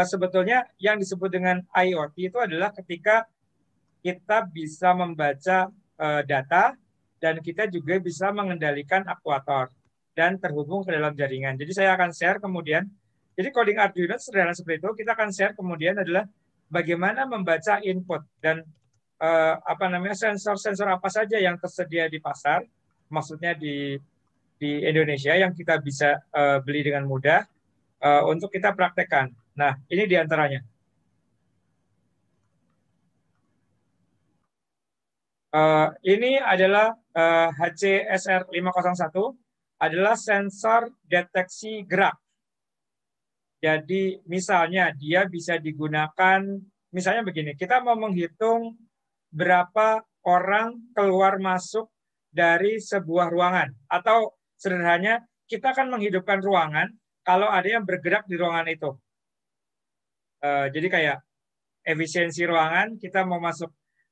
sebetulnya yang disebut dengan IoT itu adalah ketika kita bisa membaca data dan kita juga bisa mengendalikan aktuator dan terhubung ke dalam jaringan. Jadi saya akan share kemudian. Jadi coding Arduino sederhana seperti itu. Kita akan share kemudian adalah bagaimana membaca input dan sensor-sensor apa saja yang tersedia di pasar, maksudnya di Indonesia yang kita bisa beli dengan mudah untuk kita praktekkan. Nah, ini diantaranya. Ini adalah HCSR501, adalah sensor deteksi gerak. Jadi misalnya dia bisa digunakan, misalnya begini, kita mau menghitung berapa orang keluar masuk dari sebuah ruangan. Atau sederhananya, kita akan menghidupkan ruangan kalau ada yang bergerak di ruangan itu. Jadi kayak efisiensi ruangan, kita mau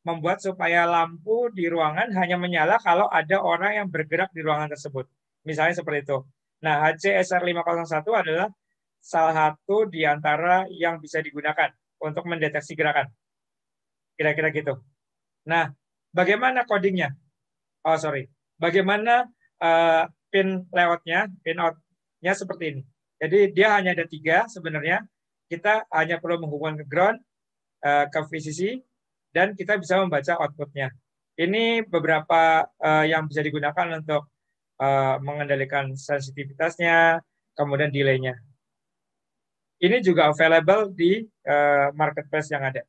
membuat supaya lampu di ruangan hanya menyala kalau ada orang yang bergerak di ruangan tersebut. Misalnya seperti itu. Nah, HCSR501 adalah salah satu di antara yang bisa digunakan untuk mendeteksi gerakan. Kira-kira gitu. Nah, bagaimana codingnya? Bagaimana pin layoutnya, pin outnya seperti ini. Jadi dia hanya ada 3 sebenarnya. Kita hanya perlu menghubungkan ke ground, ke VCC, dan kita bisa membaca outputnya. Ini beberapa yang bisa digunakan untuk mengendalikan sensitivitasnya, kemudian delay-nya. Ini juga available di marketplace yang ada.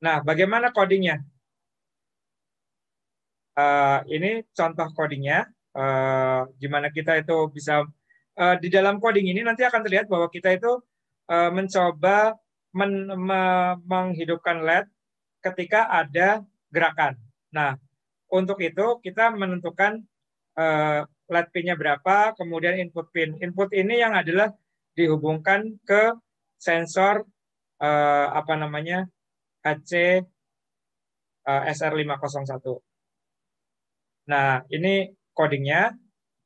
Nah, bagaimana codingnya? Ini contoh codingnya, gimana kita itu bisa di dalam coding ini nanti akan terlihat bahwa kita itu mencoba menghidupkan LED ketika ada gerakan. Nah, untuk itu kita menentukan LED pin-nya berapa, kemudian input pin. Input ini yang adalah dihubungkan ke sensor HC SR501. Nah, ini codingnya.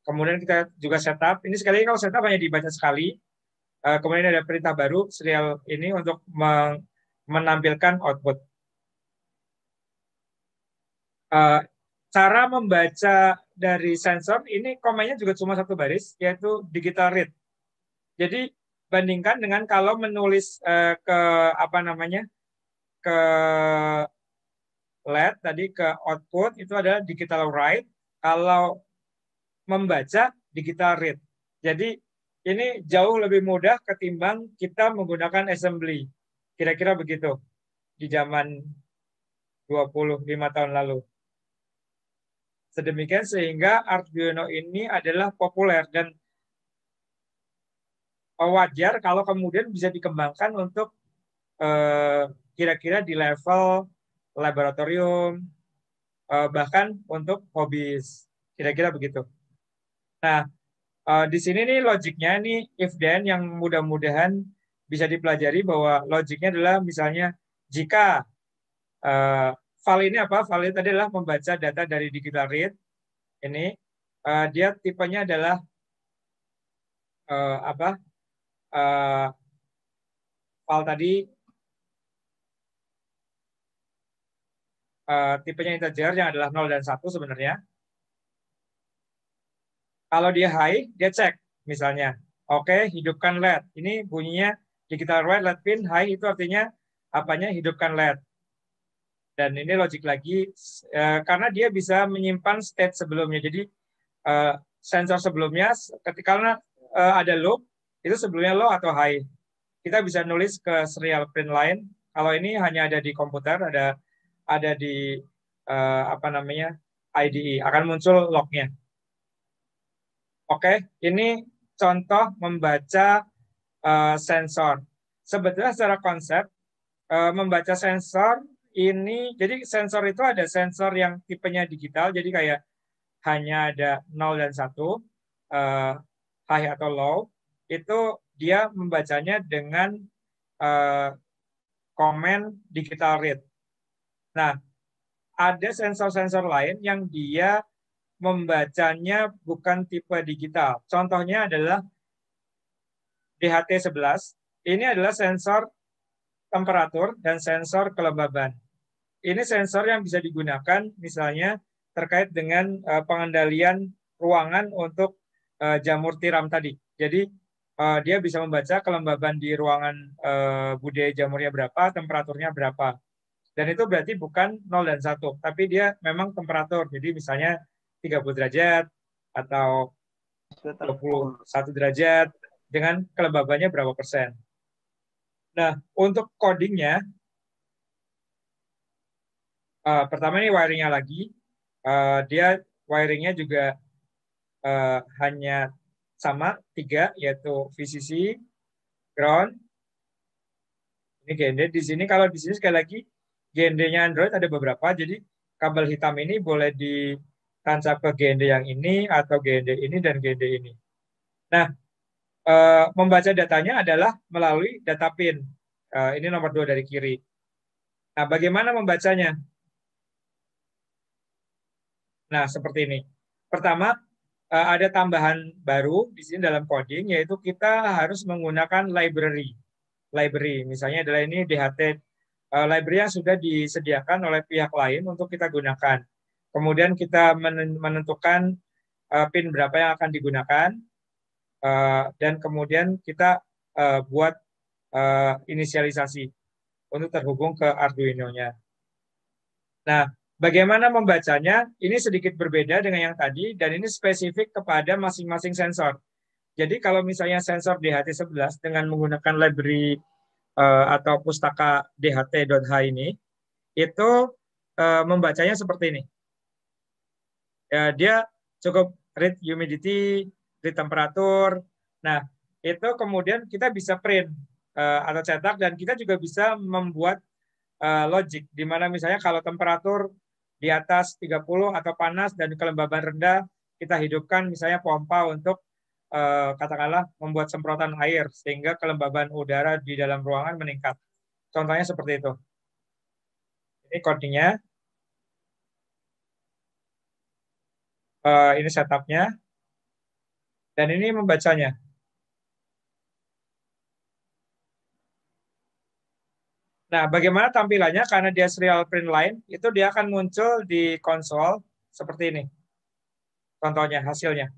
Kemudian kita juga setup. Ini sekali lagi kalau setup hanya dibaca sekali. Kemudian ada perintah baru serial ini untuk menampilkan output. Cara membaca dari sensor ini komennya juga cuma 1 baris, yaitu digital read. Jadi bandingkan dengan kalau menulis ke LED tadi ke output itu adalah digital write. Kalau membaca digital read. Jadi ini jauh lebih mudah ketimbang kita menggunakan assembly. Kira-kira begitu di zaman 25 tahun lalu. Sedemikian sehingga Arduino ini adalah populer dan wajar kalau kemudian bisa dikembangkan untuk kira-kira di level laboratorium, bahkan untuk hobis. Kira-kira begitu. Nah, di sini nih logiknya nih if then yang mudah-mudahan bisa dipelajari bahwa logiknya adalah misalnya jika file ini apa? File ini tadi adalah membaca data dari digital read. Ini dia tipenya adalah apa? File tadi tipenya integer yang adalah 0 dan 1 sebenarnya. Kalau dia high, dia cek misalnya. Oke, hidupkan LED. Ini bunyinya digital read LED pin high itu artinya apanya hidupkan LED. Dan ini logik lagi karena dia bisa menyimpan state sebelumnya. Jadi sensor sebelumnya karena ada low itu sebelumnya low atau high. Kita bisa nulis ke serial print line. Kalau ini hanya ada di komputer, ada di apa namanya IDE akan muncul lognya. Oke, ini contoh membaca sensor. Sebetulnya secara konsep membaca sensor ini, jadi sensor itu ada sensor yang tipenya digital, jadi kayak hanya ada 0 dan 1, high atau low, itu dia membacanya dengan komen digital read. Nah, ada sensor-sensor lain yang dia membacanya bukan tipe digital. Contohnya adalah DHT11. Ini adalah sensor temperatur dan sensor kelembaban. Ini sensor yang bisa digunakan misalnya terkait dengan pengendalian ruangan untuk jamur tiram tadi. Jadi dia bisa membaca kelembaban di ruangan budaya jamurnya berapa, temperaturnya berapa. Dan itu berarti bukan 0 dan 1, tapi dia memang temperatur. Jadi misalnya 30 derajat atau 21 derajat dengan kelembabannya berapa persen. Nah, untuk codingnya, pertama ini wiringnya lagi. Dia wiringnya juga hanya sama 3, yaitu VCC, ground, ini GND. Di sini kalau di sini sekali lagi GND-nya Android ada beberapa, jadi kabel hitam ini boleh ditancap ke GND yang ini atau GND ini dan GND ini. Nah, membaca datanya adalah melalui data pin. Ini nomor 2 dari kiri. Nah, bagaimana membacanya? Nah, seperti ini. Pertama, ada tambahan baru di sini dalam coding, yaitu kita harus menggunakan library. Misalnya adalah ini DHT library yang sudah disediakan oleh pihak lain untuk kita gunakan. Kemudian kita menentukan pin berapa yang akan digunakan, dan kemudian kita buat inisialisasi untuk terhubung ke Arduino-nya. Nah, bagaimana membacanya? Ini sedikit berbeda dengan yang tadi, dan ini spesifik kepada masing-masing sensor. Jadi kalau misalnya sensor DHT11 dengan menggunakan library atau pustaka DHT.h ini, itu membacanya seperti ini. Ya, dia cukup read humidity, read temperatur. Nah, itu kemudian kita bisa print atau cetak, dan kita juga bisa membuat logic, di mana misalnya kalau temperatur di atas 30 atau panas dan kelembaban rendah, kita hidupkan misalnya pompa untuk katakanlah membuat semprotan air sehingga kelembaban udara di dalam ruangan meningkat. Contohnya seperti itu. Ini codingnya. Ini setupnya. Dan ini membacanya. Nah, bagaimana tampilannya? Karena dia serial print line, itu dia akan muncul di konsol seperti ini. Contohnya, hasilnya.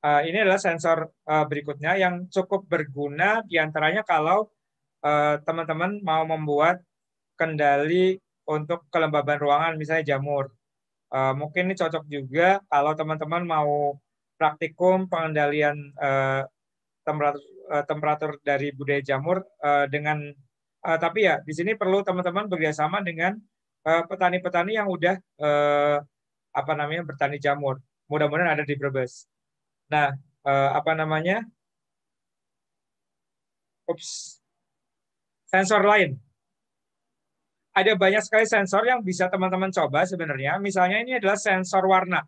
Ini adalah sensor berikutnya yang cukup berguna diantaranya kalau teman-teman mau membuat kendali untuk kelembaban ruangan, misalnya jamur. Mungkin ini cocok juga kalau teman-teman mau praktikum pengendalian temperatur dari budaya jamur dengan tapi ya di sini perlu teman-teman bekerjasama dengan petani-petani yang udah apa namanya bertani jamur. Mudah-mudahan ada di Brebes. Nah, apa namanya? Sensor lain. ada banyak sekali sensor yang bisa teman-teman coba sebenarnya. Misalnya ini adalah sensor warna.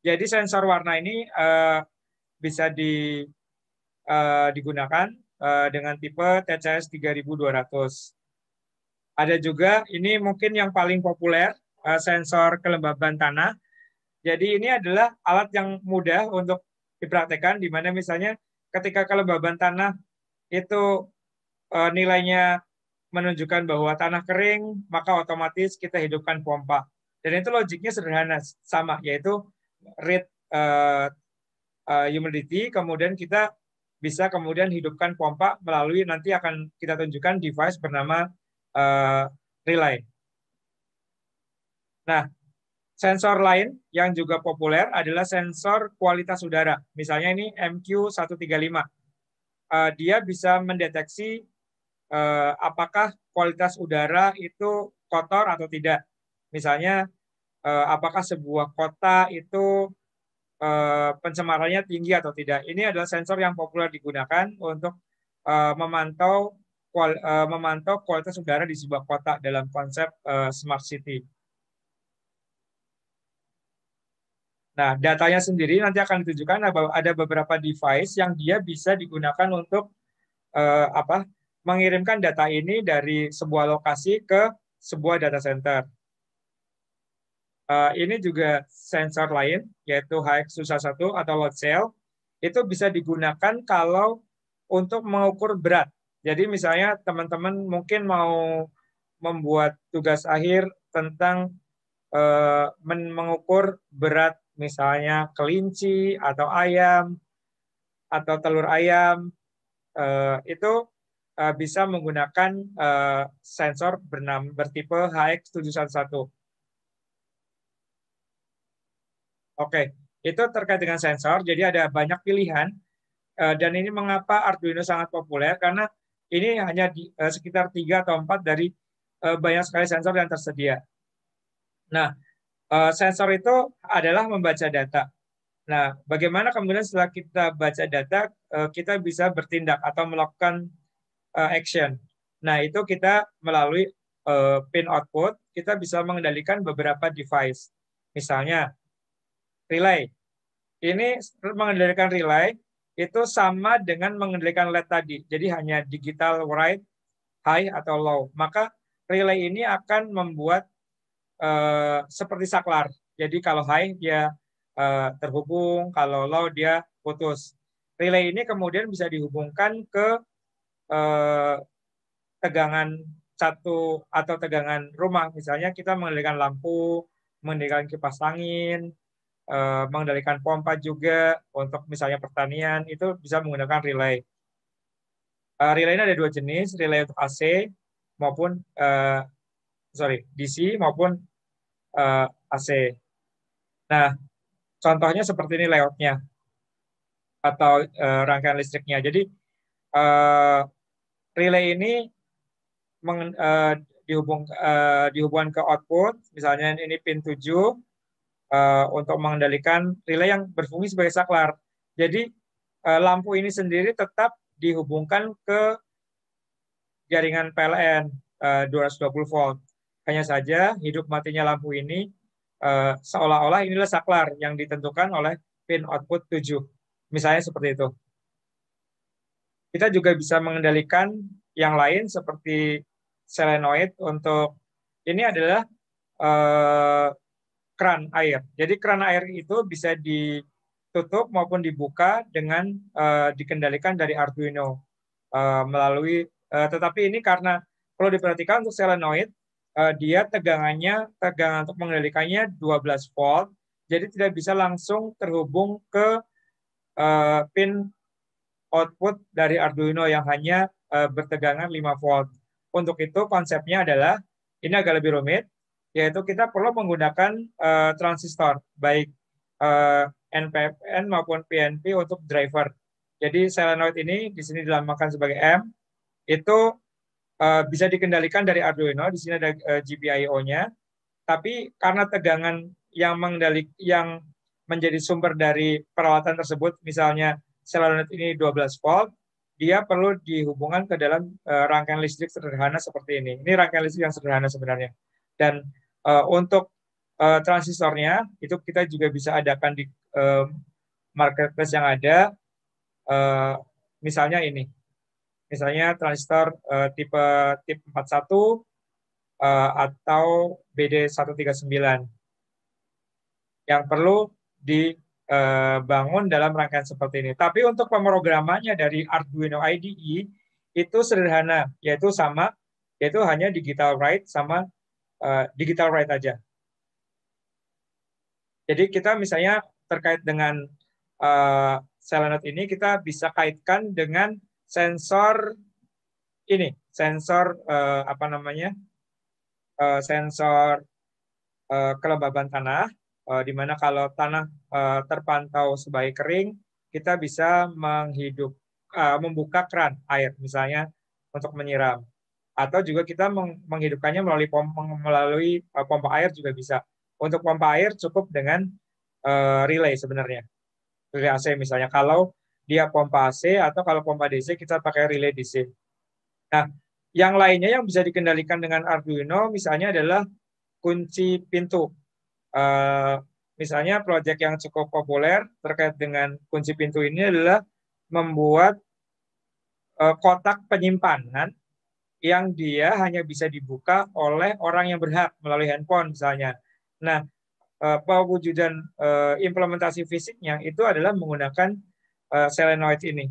Jadi sensor warna ini bisa digunakan dengan tipe TCS 3200. Ada juga ini mungkin yang paling populer, sensor kelembaban tanah. Jadi ini adalah alat yang mudah untuk dipraktekkan, di mana misalnya ketika kelembaban tanah itu nilainya menunjukkan bahwa tanah kering, maka otomatis kita hidupkan pompa. Dan itu logiknya sederhana, sama, yaitu read humidity, kemudian kita bisa kemudian hidupkan pompa melalui, nanti akan kita tunjukkan device bernama relay. Nah, sensor lain yang juga populer adalah sensor kualitas udara. Misalnya ini MQ135. Dia bisa mendeteksi apakah kualitas udara itu kotor atau tidak. Misalnya, apakah sebuah kota itu pencemarannya tinggi atau tidak. Ini adalah sensor yang populer digunakan untuk memantau kualitas udara di sebuah kota dalam konsep smart city. Nah, datanya sendiri nanti akan ditunjukkan ada beberapa device yang dia bisa digunakan untuk mengirimkan data ini dari sebuah lokasi ke sebuah data center. Ini juga sensor lain, yaitu HX-1 atau load cell. Itu bisa digunakan kalau untuk mengukur berat. Jadi misalnya teman-teman mungkin mau membuat tugas akhir tentang mengukur berat misalnya kelinci atau ayam atau telur ayam, itu bisa menggunakan sensor bertipe HX711. Oke, itu terkait dengan sensor. Jadi ada banyak pilihan, dan ini mengapa Arduino sangat populer, karena ini hanya sekitar 3 atau 4 dari banyak sekali sensor yang tersedia. Nah, sensor itu adalah membaca data. Nah, bagaimana kemudian setelah kita baca data, kita bisa bertindak atau melakukan action. Nah, itu kita melalui pin output, kita bisa mengendalikan beberapa device. Misalnya, relay. Ini mengendalikan relay, itu sama dengan mengendalikan LED tadi. Jadi hanya digital write, high atau low. Maka relay ini akan membuat seperti saklar. Jadi kalau high dia terhubung, kalau low dia putus. Relay ini kemudian bisa dihubungkan ke tegangan satu atau tegangan rumah. Misalnya kita mengendalikan lampu, mengendalikan kipas angin, mengendalikan pompa juga untuk misalnya pertanian, itu bisa menggunakan relay. Relay ini ada 2 jenis, relay untuk AC maupun DC maupun AC. Nah, contohnya seperti ini layoutnya atau rangkaian listriknya. Jadi relay ini dihubungkan ke output, misalnya ini pin 7 untuk mengendalikan relay yang berfungsi sebagai saklar. Jadi lampu ini sendiri tetap dihubungkan ke jaringan PLN 220 volt. Hanya saja hidup matinya lampu ini seolah-olah inilah saklar yang ditentukan oleh pin output 7. Misalnya seperti itu. Kita juga bisa mengendalikan yang lain seperti solenoid untuk ini adalah keran air. Jadi keran air itu bisa ditutup maupun dibuka dengan dikendalikan dari Arduino melalui. Tetapi ini karena perlu diperhatikan untuk solenoid, dia tegangan untuk mengendalikannya 12 volt, jadi tidak bisa langsung terhubung ke pin output dari Arduino yang hanya bertegangan 5 volt. Untuk itu konsepnya adalah, ini agak lebih rumit, yaitu kita perlu menggunakan transistor, baik NPN maupun PNP untuk driver. Jadi solenoid ini di sini dilambangkan sebagai M, itu bisa dikendalikan dari Arduino, di sini ada GPIO-nya, tapi karena tegangan yang menjadi sumber dari peralatan tersebut, misalnya solenoid ini 12 volt, dia perlu dihubungkan ke dalam rangkaian listrik sederhana seperti ini. Ini rangkaian listrik yang sederhana sebenarnya. Dan untuk transistornya itu kita juga bisa adakan di marketplace yang ada. Misalnya ini, misalnya transistor tipe 41 atau BD139 yang perlu dibangun dalam rangkaian seperti ini. Tapi untuk pemrogramannya dari Arduino IDE itu sederhana, yaitu hanya digital write sama digital write aja. Jadi kita misalnya terkait dengan Selenode ini, kita bisa kaitkan dengan sensor ini, sensor sensor kelembaban tanah, di mana kalau tanah terpantau sebagai kering, kita bisa membuka keran air, misalnya untuk menyiram. Atau juga kita menghidupkannya melalui pompa air juga bisa. Untuk pompa air cukup dengan relay sebenarnya. Relay AC misalnya. Kalau dia pompa AC atau kalau pompa DC, kita pakai relay DC. Nah, yang lainnya yang bisa dikendalikan dengan Arduino misalnya adalah kunci pintu. Misalnya proyek yang cukup populer terkait dengan kunci pintu ini adalah membuat kotak penyimpanan yang dia hanya bisa dibuka oleh orang yang berhak melalui handphone misalnya. Nah, pewujudan implementasi fisiknya itu adalah menggunakan Selenoid ini.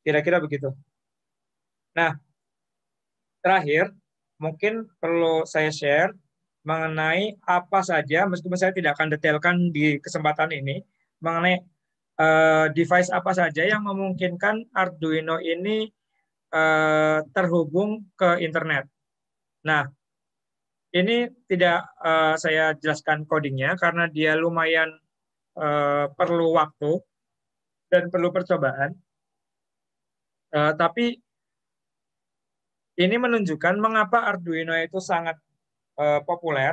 Kira-kira begitu. Nah, terakhir, mungkin perlu saya share mengenai apa saja, meskipun saya tidak akan detailkan di kesempatan ini, mengenai device apa saja yang memungkinkan Arduino ini terhubung ke internet. Nah, ini tidak saya jelaskan codingnya karena dia lumayan perlu waktu dan perlu percobaan. Tapi ini menunjukkan mengapa Arduino itu sangat populer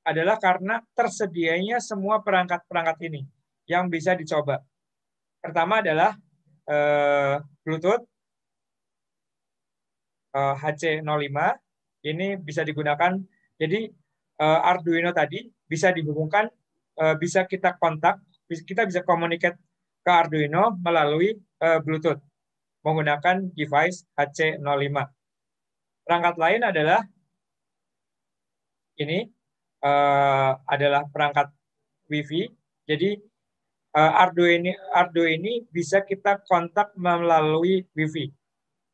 adalah karena tersedianya semua perangkat-perangkat ini yang bisa dicoba. Pertama adalah Bluetooth HC05, ini bisa digunakan. Jadi Arduino tadi bisa dihubungkan, bisa kita kontak, kita bisa communicate ke Arduino melalui Bluetooth menggunakan device HC05. Perangkat lain adalah ini adalah perangkat Wi-Fi. Jadi Arduino ini bisa kita kontak melalui Wi-Fi.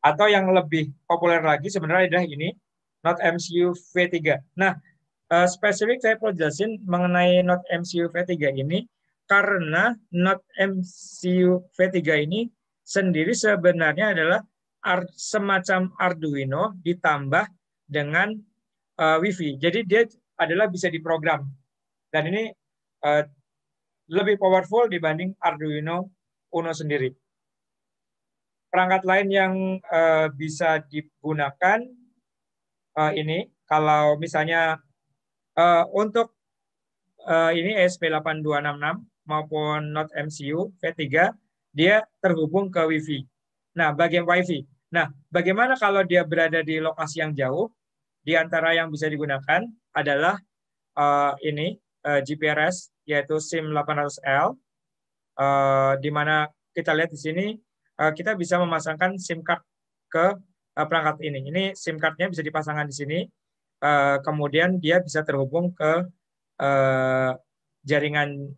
Atau yang lebih populer lagi sebenarnya adalah ini, Node MCU V3. Nah, spesifik saya perlu jelasin mengenai Node MCU V3 ini karena Node MCU V3 ini sendiri sebenarnya adalah semacam Arduino ditambah dengan Wi-Fi. Jadi dia adalah bisa diprogram. Dan ini lebih powerful dibanding Arduino Uno sendiri. Perangkat lain yang bisa digunakan ini, kalau misalnya untuk ini ESP8266 maupun Node MCU V3, dia terhubung ke Wi-Fi. Nah, bagian Wi-Fi. Nah, bagaimana kalau dia berada di lokasi yang jauh? Di antara yang bisa digunakan adalah ini GPRS, yaitu SIM800L, di mana kita lihat di sini kita bisa memasangkan SIM card ke perangkat ini. Ini SIM card-nya bisa dipasangkan di sini, kemudian dia bisa terhubung ke jaringan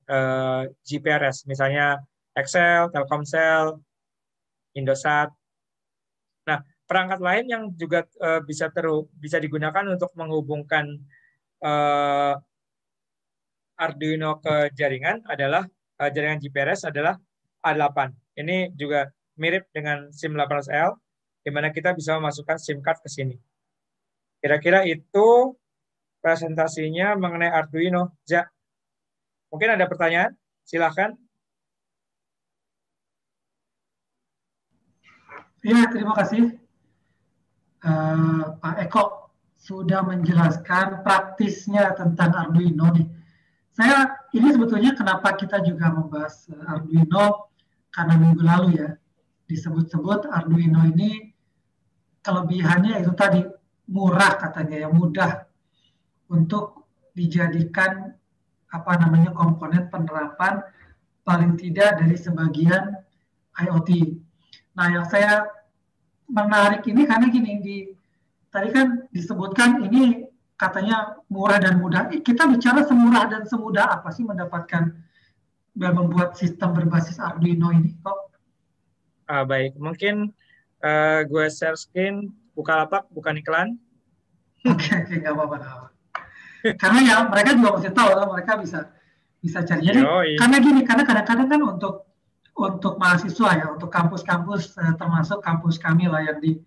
GPRS, misalnya Excel, Telkomsel, Indosat. Nah, perangkat lain yang juga bisa digunakan untuk menghubungkan Arduino ke jaringan adalah jaringan GPRS adalah A8. Ini juga mirip dengan SIM800L, di mana kita bisa memasukkan SIM card ke sini. Kira-kira itu presentasinya mengenai Arduino. Ja, mungkin ada pertanyaan? Silakan. Ya, terima kasih Pak Eko sudah menjelaskan praktisnya tentang Arduino nih. Ini sebetulnya kenapa kita juga membahas Arduino karena minggu lalu ya. disebut-sebut Arduino ini kelebihannya itu tadi murah katanya ya, mudah untuk dijadikan apa namanya komponen penerapan paling tidak dari sebagian IoT. Nah, yang saya menarik ini karena gini, tadi kan disebutkan ini katanya murah dan mudah. Kita bicara semurah dan semudah apa sih mendapatkan dan membuat sistem berbasis Arduino ini kok? Baik, mungkin gue share screen, Bukalapak, bukan iklan. Oke, nggak apa-apa. Karena ya mereka juga mesti tahu, mereka bisa cari. Jadi karena gini, karena kadang-kadang kan untuk mahasiswa ya, untuk kampus-kampus termasuk kampus kami lah yang di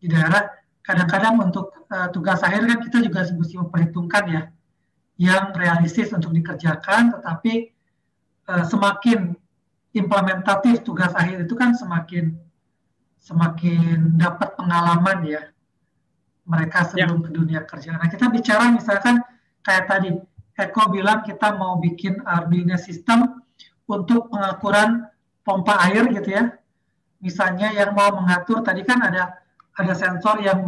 daerah, kadang-kadang untuk tugas akhir kan kita juga mesti memperhitungkan ya yang realistis untuk dikerjakan, tetapi semakin implementatif tugas akhir itu kan semakin dapat pengalaman ya mereka sebelum ke dunia kerja. Nah, kita bicara misalkan kayak tadi Eko bilang kita mau bikin Arduino system untuk pengukuran pompa air gitu ya. Misalnya yang mau mengatur tadi kan ada sensor yang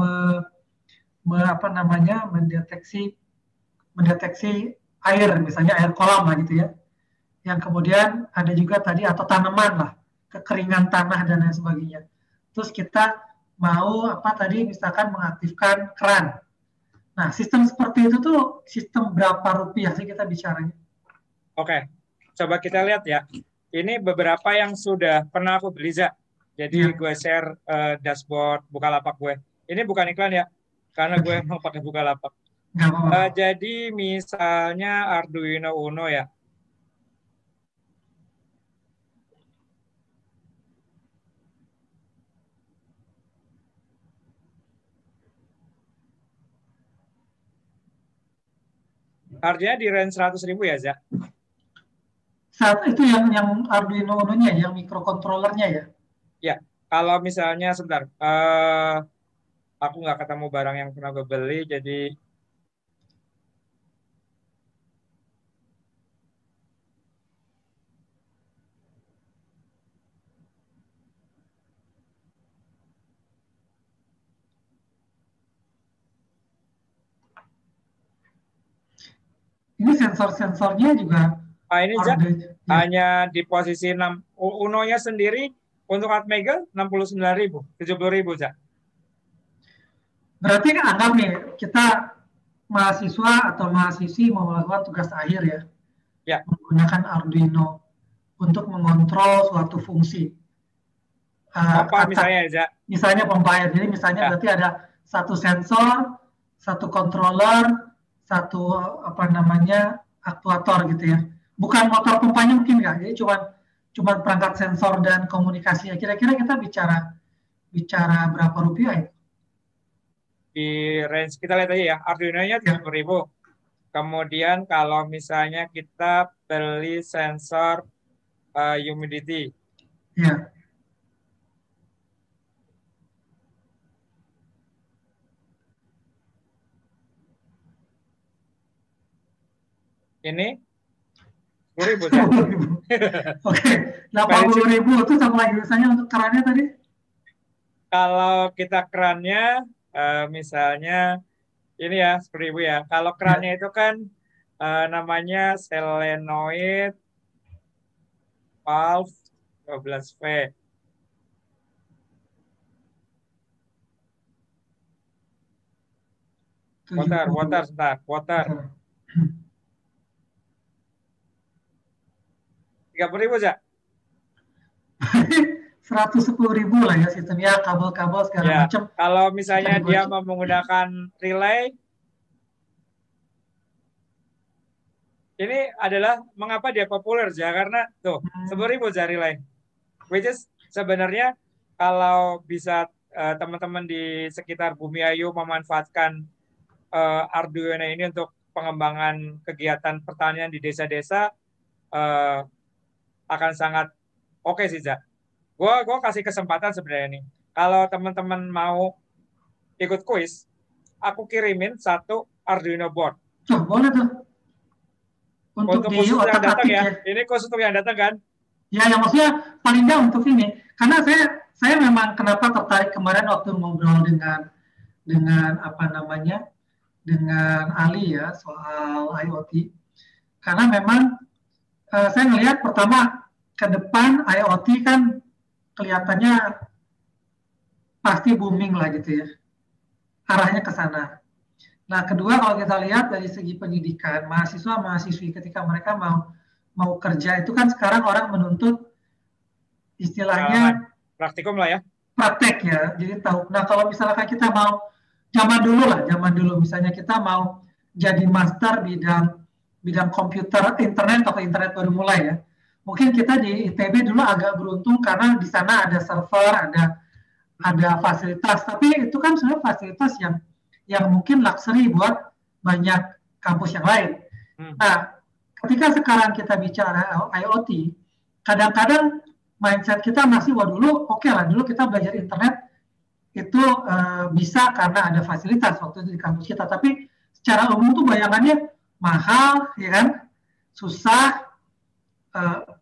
mendeteksi air, misalnya air kolam lah gitu ya. Yang kemudian ada juga tadi atau tanaman lah, kekeringan tanah dan lain sebagainya. Terus kita mau misalkan mengaktifkan keran. Nah, sistem seperti itu tuh sistem berapa rupiah sih kita bicaranya? Oke, coba kita lihat ya. Ini beberapa yang sudah pernah aku beli, Za. Jadi gue share dashboard Bukalapak gue. Ini bukan iklan ya, karena gue mau pakai Bukalapak. Jadi misalnya Arduino Uno ya. Harganya di range 100.000 ya, Za? Saat itu yang Arduino Uno-nya, yang microcontrollernya ya? Ya, kalau misalnya sebentar, aku nggak ketemu barang yang pernah gue beli, jadi ini sensor-sensornya juga ini hanya di posisi 6. Uno-nya sendiri untuk Atmega 69.000, 70.000, Cak. Berarti anggap nih kita mahasiswa atau mahasiswi mau melakukan tugas akhir ya, menggunakan Arduino untuk mengontrol suatu fungsi. Pompa misalnya, Cak. Misalnya pompa air. Jadi misalnya berarti ada satu sensor, satu controller, satu aktuator gitu ya. Bukan motor pompanya mungkin nggak, jadi cuma perangkat sensor dan komunikasinya. Kira-kira kita bicara berapa rupiah ya? Di range kita lihat aja ya, Arduino-nya 70.000. Kemudian kalau misalnya kita beli sensor humidity. Ya. Ini 10.000 ya. Oke, 80.000 itu sama lagi misalnya untuk kerannya tadi? Kalau kita kerannya misalnya ini ya 10.000 ya. Kalau kerannya itu kan namanya solenoid valve 12V. Water. 30.000 aja. 110.000 lah ya sistemnya, kabel-kabel segala macam. Kalau misalnya dia mau menggunakan relay, ini adalah mengapa dia populer ya, karena tuh 10.000 aja relay. Which is sebenarnya kalau bisa teman-teman di sekitar Bumi Ayu memanfaatkan Arduino ini untuk pengembangan kegiatan pertanian di desa-desa, akan sangat oke sih, Za. Gue kasih kesempatan sebenarnya nih. Kalau teman-teman mau ikut kuis, aku kirimin satu Arduino board. Boleh tuh. Untuk khusus yang datang ya. Ini khusus untuk yang datang kan? Ya, yang maksudnya paling nggak untuk ini. Karena saya memang kenapa tertarik kemarin waktu ngobrol dengan apa namanya, dengan Ali ya soal IoT, karena memang saya melihat pertama ke depan IoT kan kelihatannya pasti booming lah gitu ya, arahnya ke sana. Nah, kedua kalau kita lihat dari segi pendidikan, mahasiswa-mahasiswi ketika mereka mau kerja itu kan sekarang orang menuntut istilahnya praktikum lah ya. Praktek ya, jadi tahu. Nah, kalau misalkan kita mau zaman dulu misalnya kita mau jadi master bidang komputer internet atau internet baru mulai ya. Mungkin kita di ITB dulu agak beruntung karena di sana ada server, ada fasilitas, tapi itu kan sebenarnya fasilitas yang mungkin luxury buat banyak kampus yang lain. Nah, ketika sekarang kita bicara IoT, kadang-kadang mindset kita masih, wah dulu oke lah, dulu kita belajar internet itu bisa karena ada fasilitas waktu itu di kampus kita, tapi secara umum tuh bayangannya mahal, ya kan, susah,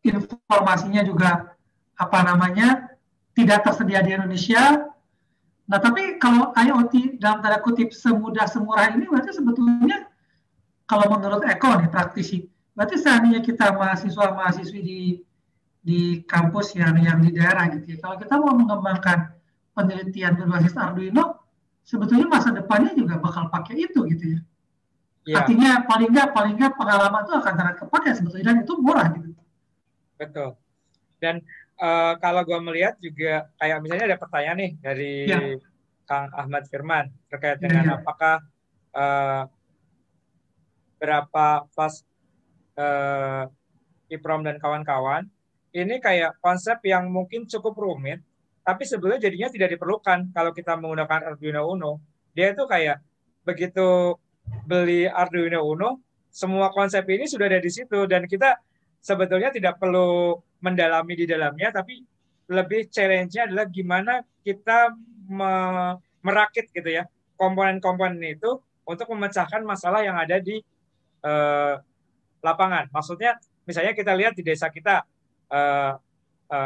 informasinya juga apa namanya tidak tersedia di Indonesia. Nah, tapi kalau IoT dalam tanda kutip semudah semurah ini, berarti sebetulnya kalau menurut Eko nih praktisi, berarti seandainya kita mahasiswa-mahasiswi di kampus yang di daerah gitu ya, kalau kita mau mengembangkan penelitian berbasis Arduino, sebetulnya masa depannya juga bakal pakai itu gitu ya. Ya. Artinya paling nggak pengalaman itu akan sangat kepake sebetulnya, dan itu murah gitu. Betul. Dan kalau gue melihat juga kayak misalnya ada pertanyaan nih dari Kang Ahmad Firman terkait dengan apakah berapa pas IPROM dan kawan-kawan ini kayak konsep yang mungkin cukup rumit, tapi sebetulnya jadinya tidak diperlukan kalau kita menggunakan Arduino Uno. Dia itu kayak begitu beli Arduino Uno, semua konsep ini sudah ada di situ, dan kita sebetulnya tidak perlu mendalami di dalamnya, tapi lebih challenge-nya adalah gimana kita merakit gitu ya komponen-komponen itu untuk memecahkan masalah yang ada di lapangan. Maksudnya misalnya kita lihat di desa kita,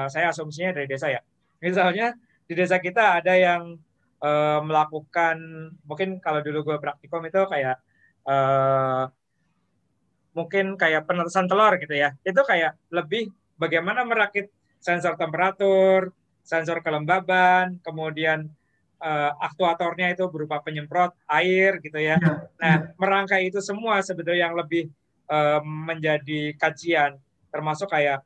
saya asumsinya dari desa ya, misalnya di desa kita ada yang melakukan, mungkin kalau dulu gue praktikum itu kayak mungkin kayak penetesan telur gitu ya, itu kayak lebih bagaimana merakit sensor temperatur, sensor kelembaban, kemudian aktuatornya itu berupa penyemprot air gitu ya. Nah, merangkai itu semua sebetulnya yang lebih menjadi kajian, termasuk kayak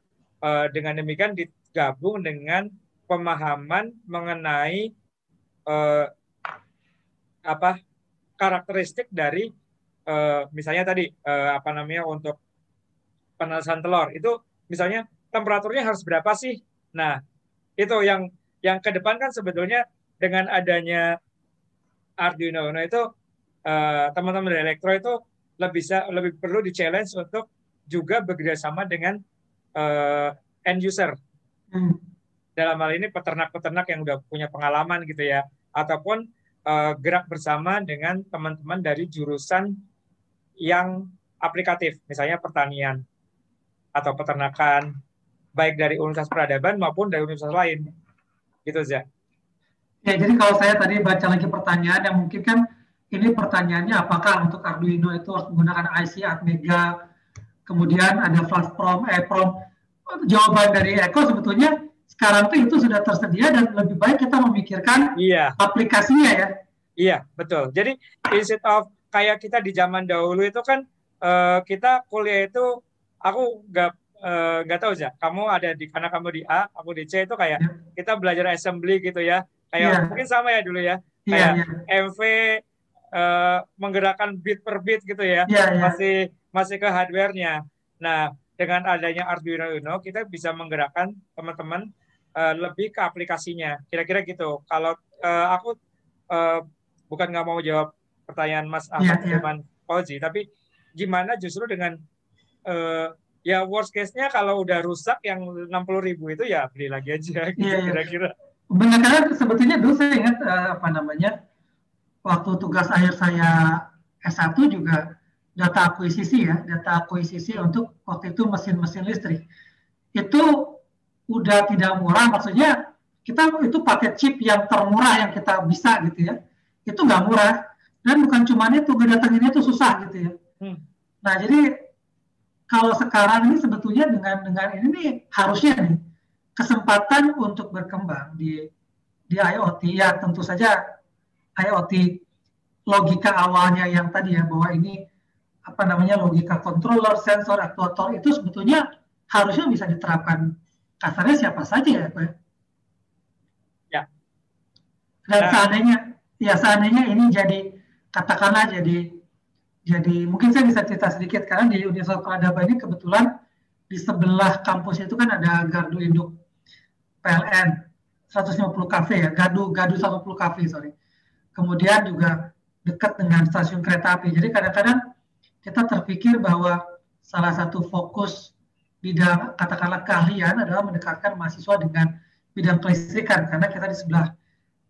dengan demikian digabung dengan pemahaman mengenai karakteristik dari misalnya tadi untuk penetesan telur itu misalnya temperaturnya harus berapa sih? Nah, itu yang ke depan kan sebetulnya dengan adanya Arduino Uno itu teman-teman dari elektro itu lebih perlu di-challenge untuk juga bekerjasama dengan end user. Dalam hal ini peternak-peternak yang udah punya pengalaman gitu ya, ataupun gerak bersama dengan teman-teman dari jurusan yang aplikatif, misalnya pertanian atau peternakan, baik dari Universitas Peradaban maupun dari universitas lain, gitu aja. Ya, jadi kalau saya tadi baca lagi pertanyaan yang mungkin kan ini pertanyaannya apakah untuk Arduino itu harus menggunakan IC Atmega, kemudian ada flash PROM, EEPROM. Jawaban dari Eko sebetulnya sekarang itu sudah tersedia dan lebih baik kita memikirkan aplikasinya ya. Iya, betul. Jadi instead of kayak kita di zaman dahulu itu kan kita kuliah itu aku nggak tahu aja. Kamu ada karena kamu di A, aku di C, itu kayak kita belajar assembly gitu ya. Kayak mungkin sama ya dulu ya. Kayak MV menggerakkan bit per bit gitu ya. Masih ke hardware-nya. Nah, dengan adanya Arduino Uno kita bisa menggerakkan teman-teman lebih ke aplikasinya. Kira-kira gitu. Kalau aku bukan nggak mau jawab pertanyaan Mas Ahmad Firman Fauzi, tapi gimana justru dengan ya worst case-nya kalau udah rusak yang 60.000 itu ya beli lagi aja gitu kira-kira. Benar, karena sebetulnya dulu saya ingat waktu tugas akhir saya S1 juga data akuisisi untuk waktu itu mesin-mesin listrik. Itu udah tidak murah, maksudnya kita itu pakai chip yang termurah yang kita bisa gitu ya. Itu nggak murah. Dan bukan cuma itu, ngedatanginnya itu susah gitu ya. Nah, jadi kalau sekarang ini sebetulnya dengan ini nih harusnya nih kesempatan untuk berkembang di IoT ya tentu saja IoT logika awalnya yang tadi ya bahwa ini apa namanya logika controller, sensor, aktuator itu sebetulnya harusnya bisa diterapkan kasarnya siapa saja ya Pak. Ya. Dan seandainya ini jadi katakanlah jadi mungkin saya bisa cerita sedikit karena di Universitas Peradaban ini kebetulan di sebelah kampus itu kan ada gardu induk PLN 150 kafe ya, gardu 150 kafe sorry. Kemudian juga dekat dengan stasiun kereta api. Jadi kadang-kadang kita terpikir bahwa salah satu fokus bidang katakanlah keahlian adalah mendekatkan mahasiswa dengan bidang kelistrikan karena kita di sebelah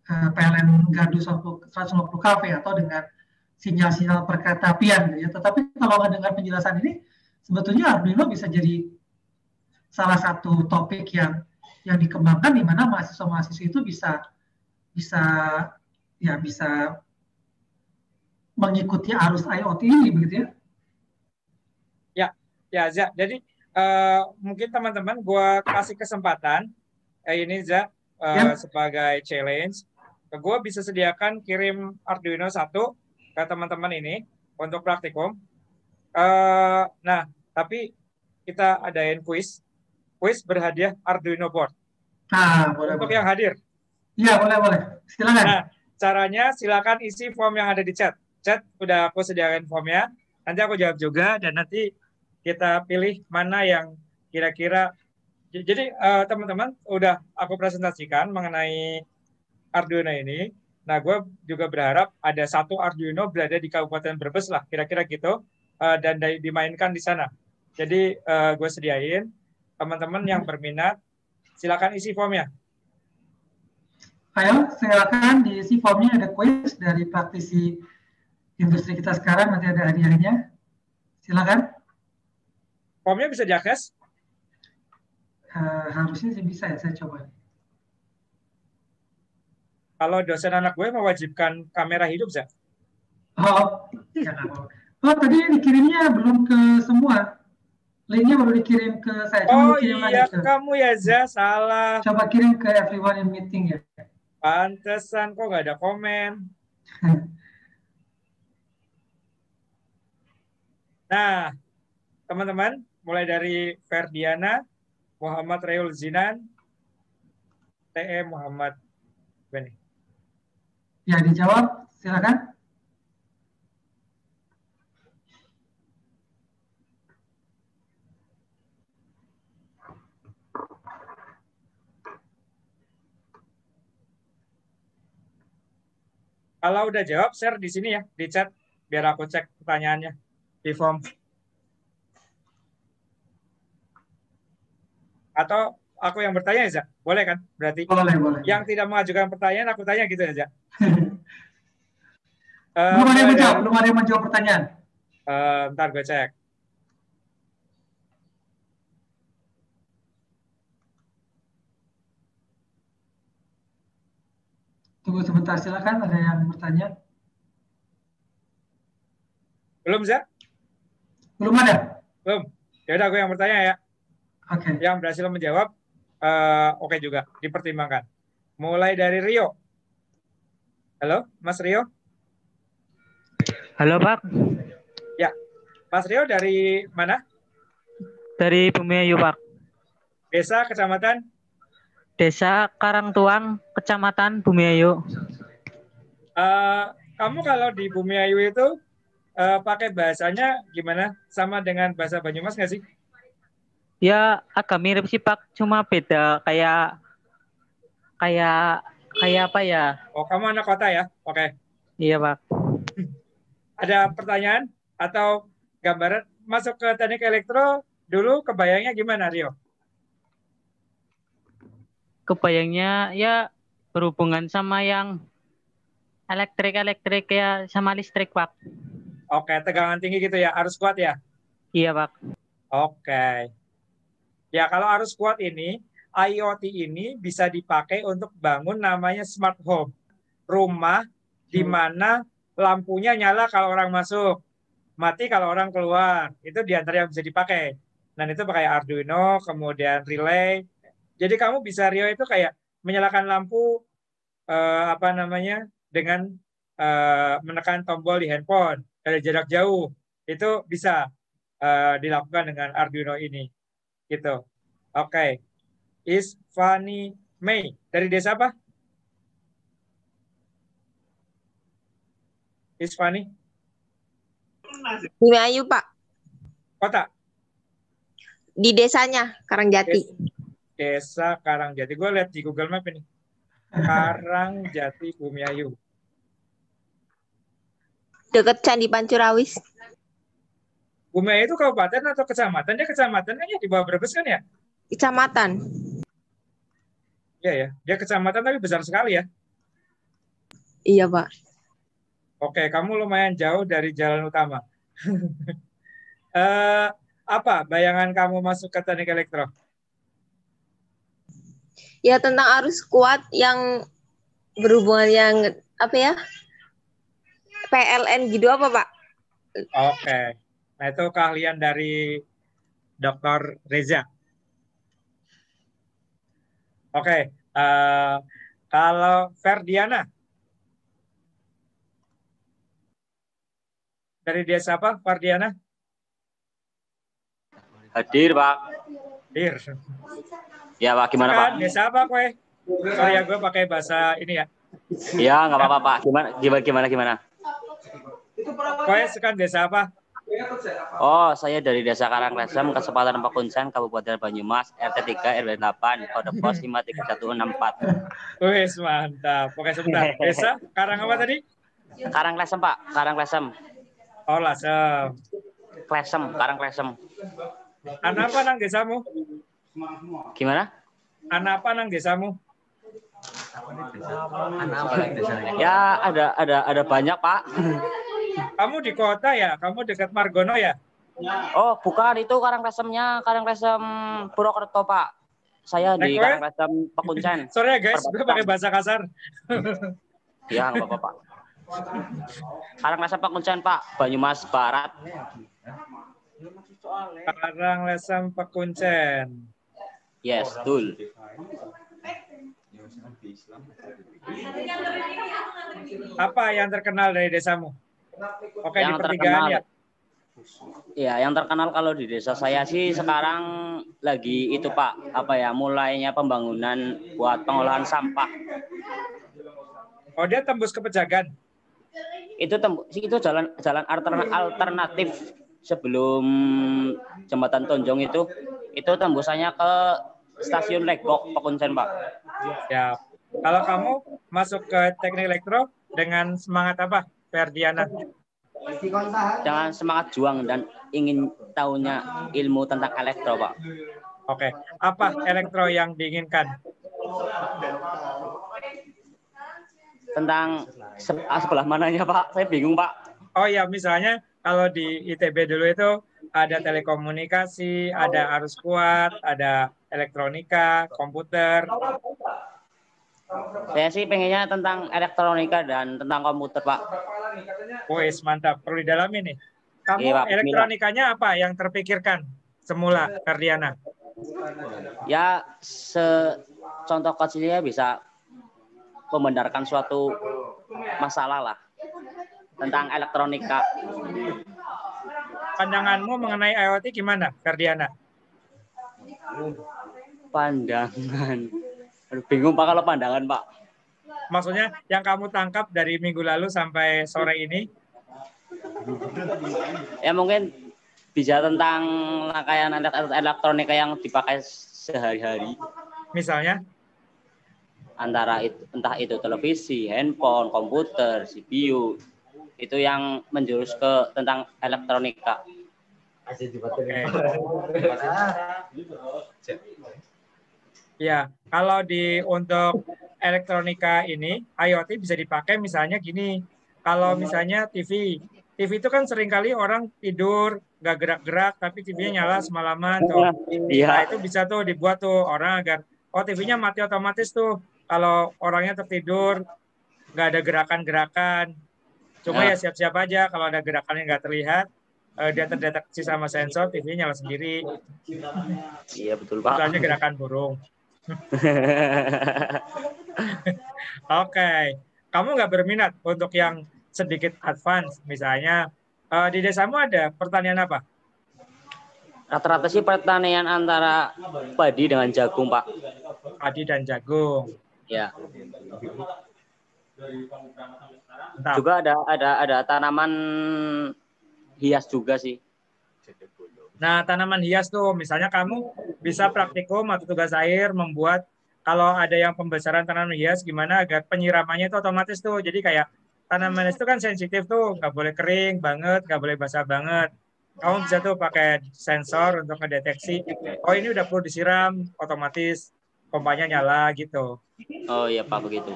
PLN gardu 150 kafe atau dengan sinyal-sinyal perkeretapian gitu ya. Tetapi kalau mendengar penjelasan ini sebetulnya Arduino bisa jadi salah satu topik yang dikembangkan di mana mahasiswa-mahasiswa itu bisa mengikuti arus IoT ini begitu ya. Ya, Za. Jadi mungkin teman-teman gue kasih kesempatan ini Za sebagai challenge. Gue bisa sediakan kirim Arduino 1 ke teman-teman ini untuk praktikum. Nah, tapi kita adain kuis berhadiah Arduino board. Boleh, untuk yang hadir. Iya, boleh. Silakan. Nah, caranya silakan isi form yang ada di chat. Chat udah aku sediakan formnya. Nanti aku jawab juga dan nanti kita pilih mana yang kira-kira. Jadi teman-teman udah aku presentasikan mengenai Arduino ini. Nah, gue juga berharap ada satu Arduino berada di Kabupaten Brebes lah, kira-kira gitu, dan dimainkan di sana. Jadi gue sediain teman-teman yang berminat, silakan isi formnya. Ayo, silakan diisi formnya, ada kuis dari praktisi industri kita sekarang, nanti ada hadiahnya. Silakan. Formnya bisa diakses? Harusnya sih bisa ya, saya coba. Kalau dosen anak gue mewajibkan kamera hidup, Zak? Oh, ya nggak apa-apa. Oh, tadi dikirimnya belum ke semua. Linknya baru dikirim ke saya. Coba dikirim lagi ke... kamu ya, Zak, salah. Coba kirim ke everyone in meeting ya. Pantesan kok nggak ada komen. Nah, teman-teman, mulai dari Ferdiana, Muhammad Reul Zinan, TE Muhammad Beni. Ya, dijawab, silakan. Kalau udah jawab, share di sini ya, di chat, biar aku cek pertanyaannya di form. Atau aku yang bertanya ya, Zak? Boleh kan? Berarti boleh. Yang tidak mengajukan pertanyaan, aku tanya gitu ya, Zak? Belum ada yang menjawab pertanyaan. Ntar gue cek. Tunggu sebentar, silakan. Ada yang bertanya? Belum, Zak? Belum ada? Belum. Ya udah, gue yang bertanya ya. Oke. Yang berhasil menjawab, oke juga, dipertimbangkan. Mulai dari Rio. Halo, Mas Rio? Halo, Pak. Ya, Mas Rio dari mana? Dari Bumiayu, Pak. Desa, kecamatan? Desa Karangtuang, Kecamatan Bumiayu. Kamu kalau di Bumiayu itu pakai bahasanya gimana? Sama dengan bahasa Banyumas nggak sih? Ya, agak mirip sih, Pak. Cuma beda kayak apa ya? Oh, kamu anak kota ya? Oke. Iya, Pak. Ada pertanyaan atau gambaran masuk ke teknik elektro dulu kebayangnya gimana, Rio? Kebayangnya ya berhubungan sama yang elektrik ya, sama listrik, Pak. Oke, tegangan tinggi gitu ya, arus kuat ya? Iya, Pak. Oke. Ya, kalau arus kuat ini IoT ini bisa dipakai untuk bangun namanya smart home. Rumah di mana lampunya nyala kalau orang masuk, mati kalau orang keluar. Itu di antara yang bisa dipakai. Dan itu pakai Arduino, kemudian relay. Jadi kamu bisa Rio itu kayak menyalakan lampu apa namanya dengan menekan tombol di handphone dari jarak jauh. Itu bisa dilakukan dengan Arduino ini. Gitu. Oke. Isfani Mei. Dari desa apa? Isfani? Bumi Ayu, Pak. Kota? Di desanya, Karangjati. Desa Karangjati. Gue lihat di Google Map ini. Karangjati Bumiayu. Dekat Candi Pancurawis. Bumiayu itu kabupaten atau kecamatan? Dia kecamatan kan ya di bawah Brebes kan ya? Kecamatan. Iya ya. Dia kecamatan tapi besar sekali ya. Iya, Pak. Oke, kamu lumayan jauh dari jalan utama. Apa bayangan kamu masuk ke teknik elektro? Ya, tentang arus kuat yang berhubungan yang apa ya? PLN gitu apa, Pak? Oke. Nah, itu keahlian dari Dr. Reza. Oke. Kalau Ferdiana dari desa apa, Ferdiana? Hadir, Pak. Hadir. Ya, Pak. Gimana, Pak? Desa apa, kue? Sorry ya, gue pakai bahasa ini ya. Iya, nggak apa-apa, Pak. Gimana? Kue sekarang desa apa? Oh, saya dari Desa Karanglesem, Kecamatan Pakuncen, Kabupaten Banyumas, RT 3, RW 8, kode pos 53164. Wih, mantap. Oke, sebentar. Desa Karang apa tadi? Karanglesem, Pak. Karanglesem. Oh, Lasem. Karanglesem. Anak apa nang desamu? Gimana? Anak apa nang desamu? Ya, ada banyak, Pak. Kamu di kota ya? Kamu dekat Margono ya? Oh, bukan, itu Karanglesemnya, Karanglesem Purwokerto, Pak. Saya di Karanglesem Pakuncen. Sorry ya guys, gue pakai bahasa kasar. Ya, nggak apa-apa, Pak. Karanglesem Pakuncen, Pak. Banyumas Barat. Karanglesem Pakuncen. Yes, betul. Apa yang terkenal dari desamu? Oke, yang di pertigaan ya. Ya, yang terkenal kalau di desa saya sih sekarang lagi itu, Pak, apa ya, mulainya pembangunan buat pengolahan sampah. Oh, dia tembus ke Pejagan. Itu jalan alternatif sebelum Jembatan Tonjong itu tembusannya ke Stasiun Legok Pakuncen, Pak. Ya. Kalau kamu masuk ke teknik elektro dengan semangat apa, Ferdiana? Jangan semangat juang dan ingin tahunya ilmu tentang elektro, Pak. Oke. Apa elektro yang diinginkan? Tentang sebelah mananya, Pak? Saya bingung, Pak. Oh ya, misalnya kalau di ITB dulu itu ada telekomunikasi, ada arus kuat, ada elektronika, komputer. Saya sih pengennya tentang elektronika dan tentang komputer, Pak. Wes, mantap. Perlu didalami nih. Kamu Iya, Pak, elektronikanya apa yang terpikirkan semula, Ferdiana? Ya, contoh kecilnya bisa membenarkan suatu masalah lah tentang elektronika. Pandanganmu mengenai IoT gimana, Ferdiana? Pandangan. Aduh, bingung, Pak, kalau pandangan, Pak. Maksudnya yang kamu tangkap dari minggu lalu sampai sore ini? Ya mungkin bisa tentang rangkaian elektronika yang dipakai sehari-hari. Misalnya? Entah itu televisi, handphone, komputer, CPU. Itu yang menjurus ke tentang elektronika. Okay. Ya, kalau untuk elektronika ini, IoT bisa dipakai misalnya gini. Kalau misalnya TV itu kan seringkali orang tidur, nggak gerak-gerak, tapi TV-nya nyala semalaman tuh. Iya. Nah, itu bisa tuh dibuat tuh orang agar Oh, TV-nya mati otomatis tuh. Kalau orangnya tertidur, nggak ada gerakan-gerakan. Cuma ya Nah, siap-siap aja kalau ada gerakan yang nggak terlihat, dia terdeteksi sama sensor, TV nyala sendiri. iya betul Pak. Misalnya gerakan burung. Oke, kamu nggak berminat untuk yang sedikit advance, misalnya di desamu ada pertanian apa? Rata-rata sih pertanian antara padi dengan jagung Pak. Padi dan jagung. Ya. Mantap. Juga ada tanaman hias juga sih. Nah, tanaman hias tuh, misalnya kamu bisa praktikum atau tugas akhir membuat kalau ada yang pembesaran tanaman hias, gimana agar penyiramannya itu otomatis tuh. Jadi kayak tanaman hias itu kan sensitif tuh, nggak boleh kering banget, nggak boleh basah banget. Kamu bisa tuh pakai sensor untuk mendeteksi, oh ini udah perlu disiram, otomatis pompanya nyala gitu. Oh iya Pak begitu.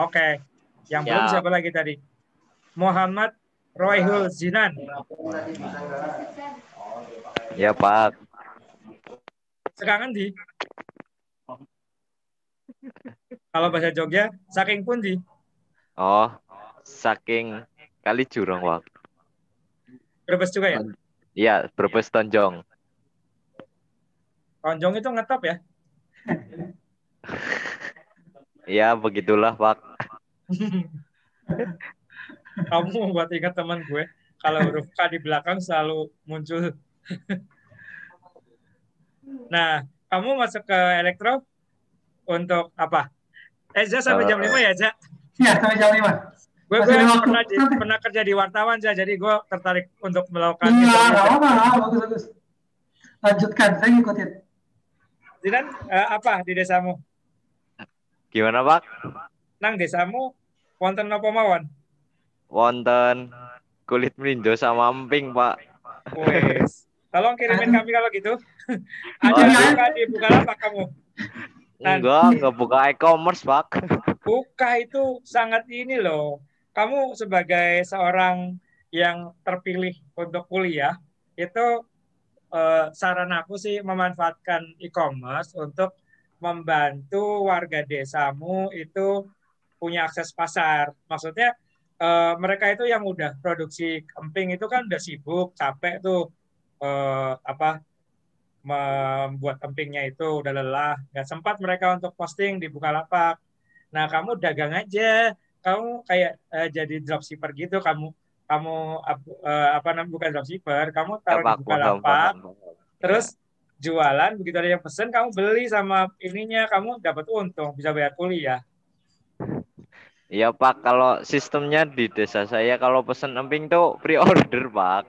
Oke, yang belum Ya, siapa lagi tadi? Muhammad Royhul Zinan. Ya Pak. Sekarang di kalau bahasa Jogja, saking pundi. Oh, saking kali Jurong Pak. Brebes juga ya? Iya, Brebes Tonjong. Tonjong itu ngetop ya? Ya, begitulah Pak. Kamu membuat ingat teman gue. Kalau huruf K di belakang selalu muncul. Nah, kamu masuk ke elektro untuk apa? Za sampai jam 5 ya, Za? Ya, sampai jam 5. Gue Masih ada waktu. pernah kerja di wartawan, Za. Jadi gue tertarik untuk melakukan Iya, interview. nggak apa-apa. Bagus. Lanjutkan, saya ngikutin. Zidan, apa di desamu? Gimana Pak? Nang desamu, wonten apa mawon? Wonten kulit merindo sama emping Pak. Wes. Tolong kirimin kami kalau gitu. Ada Waduh. buka di Bukalapak kamu. Enggak buka e-commerce Pak. Buka itu sangat ini loh. Kamu sebagai seorang yang terpilih untuk kuliah, itu saran aku sih memanfaatkan e-commerce untuk membantu warga desamu itu punya akses pasar. Maksudnya mereka itu yang udah produksi emping itu kan udah sibuk, capek tuh apa membuat empingnya itu udah lelah, nggak sempat mereka untuk posting di Bukalapak. Nah, kamu dagang aja, kamu kayak jadi dropshipper gitu, kamu apa namanya bukan dropshipper, kamu Ya taruh di Pak, paham. Bukalapak, Ya. terus jualan, begitu ada yang pesen, kamu beli sama ininya, kamu dapat untung, bisa bayar kuliah. Iya Pak, kalau sistemnya di desa saya kalau pesen emping tuh pre-order Pak.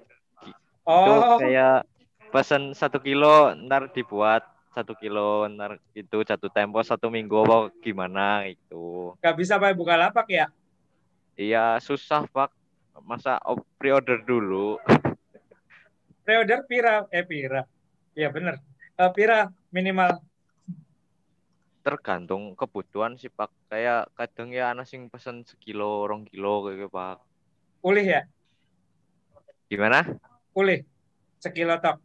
Itu Oh, kayak pesen 1 kilo, ntar dibuat 1 kilo, ntar itu jatuh tempo 1 minggu apa gimana itu. nggak bisa pakai Bukalapak ya? Iya susah Pak, masa pre-order dulu. Pre-order pira, iya bener. Pira minimal. Tergantung kebutuhan sih Pak, kayak kadang ya anak sing pesen 1 kilo, 2 kilo kayak gitu, Pak. Ulih ya? Gimana? Ulih, sekilo tok.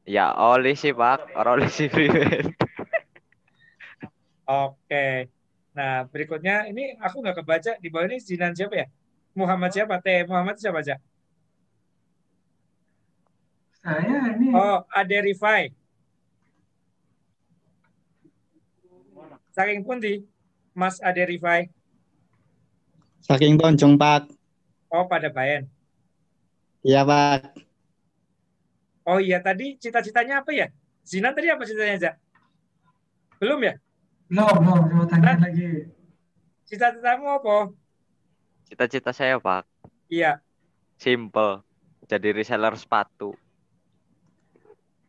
Ya oli sih Pak, orang oli sih priwet. Oke. Nah, berikutnya ini aku nggak kebaca di bawah ini Zinan siapa ya? Muhammad siapa? Muhammad siapa aja? Saya ini Oh, Ade Rifai. Saking pundi, Mas Ade Rifai. Saking Tonjong Pak. Oh, pada Bayan. Iya Pak. Oh iya, tadi cita-citanya apa ya? Zinan tadi apa cita-citanya, Zak? Belum ya? belum coba tanya lagi. Cita-citamu apa? Cita-cita saya Pak, Iya. simple, jadi reseller sepatu.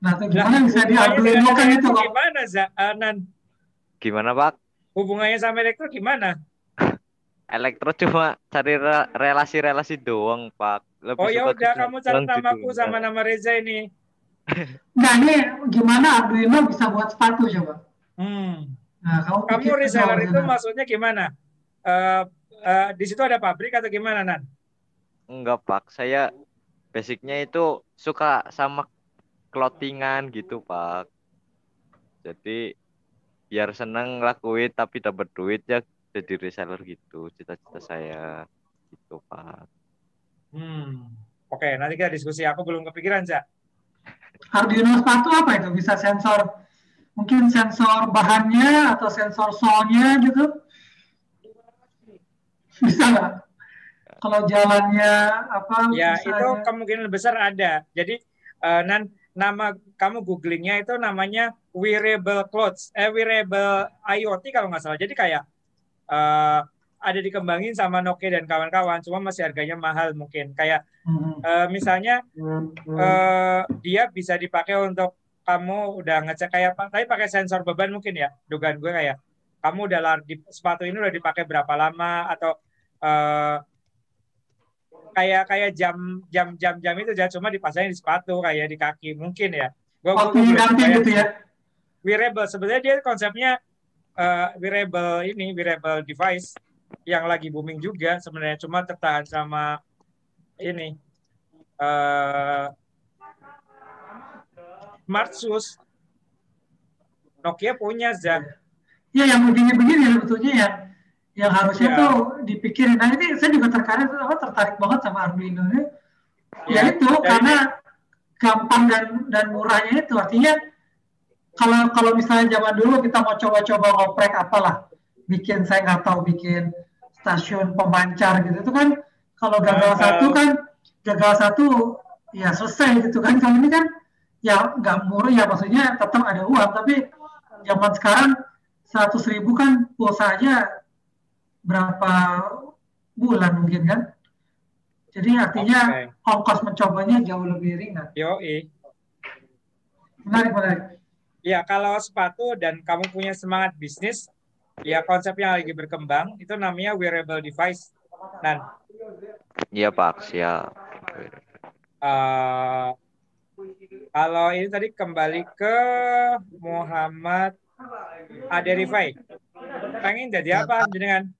Nah, itu gimana bisa diaduin kan itu kok? Gimana, Zak? Nan? Gimana Pak? Hubungannya sama elektro gimana? Elektro cuma cari relasi-relasi doang Pak. Lebih Oh ya suka udah, kamu catat namaku dunia. sama nama Reza ini. Nah, ini gimana Arduino bisa buat sepatu coba? Nah, kamu reseller itu maksudnya gimana? Di situ ada pabrik atau gimana, Nan? Enggak Pak, saya basicnya itu suka sama clothingan gitu Pak. Jadi biar seneng ngelakuin tapi dapat duit ya jadi reseller gitu cita-cita saya gitu Pak. Oke, nanti kita diskusi. Aku belum kepikiran, Cak. Arduino sepatu apa itu? Bisa sensor, mungkin sensor bahannya atau sensor solnya gitu? Bisa nggak? Kalau jalannya apa? Ya, misalnya... itu kemungkinan besar ada. Jadi nama kamu googlingnya itu namanya wearable clothes, wearable IoT kalau nggak salah. Jadi kayak ada dikembangin sama Nokia dan kawan-kawan, cuma masih harganya mahal mungkin. Kayak misalnya dia bisa dipakai untuk kamu udah ngecek kayak tapi pakai sensor beban mungkin ya. Dugaan gue kayak kamu udah sepatu ini udah dipakai berapa lama atau kayak jam itu aja cuma dipasangin di sepatu kayak di kaki mungkin ya. Waktunya ganti gitu ya. Wearable sebenarnya dia konsepnya wearable device yang lagi booming juga sebenarnya cuma tertahan sama ini smart shoes. Nokia punya Zah. Iya yang begini-begini sebetulnya yang harusnya tuh dipikirin. Nah ini saya juga tertarik banget sama Arduino ini. Ya itu karena gampang dan murahnya itu artinya kalau misalnya zaman dulu kita mau coba-coba ngoprek apalah bikin saya nggak tahu bikin stasiun pemancar gitu itu kan kalau gagal satu ya selesai gitu kan. Kalau ini kan ya nggak murah ya maksudnya tetap ada uang tapi zaman sekarang 100.000 kan pulsa aja berapa bulan mungkin kan. Jadi artinya ongkos mencobanya jauh lebih ringan. Menarik. Ya kalau sepatu dan kamu punya semangat bisnis, ya konsep yang lagi berkembang itu namanya wearable device. Iya Pak, siap. Kalau ini tadi kembali ke Muhammad Aderifai. Pengen jadi apa jenengan?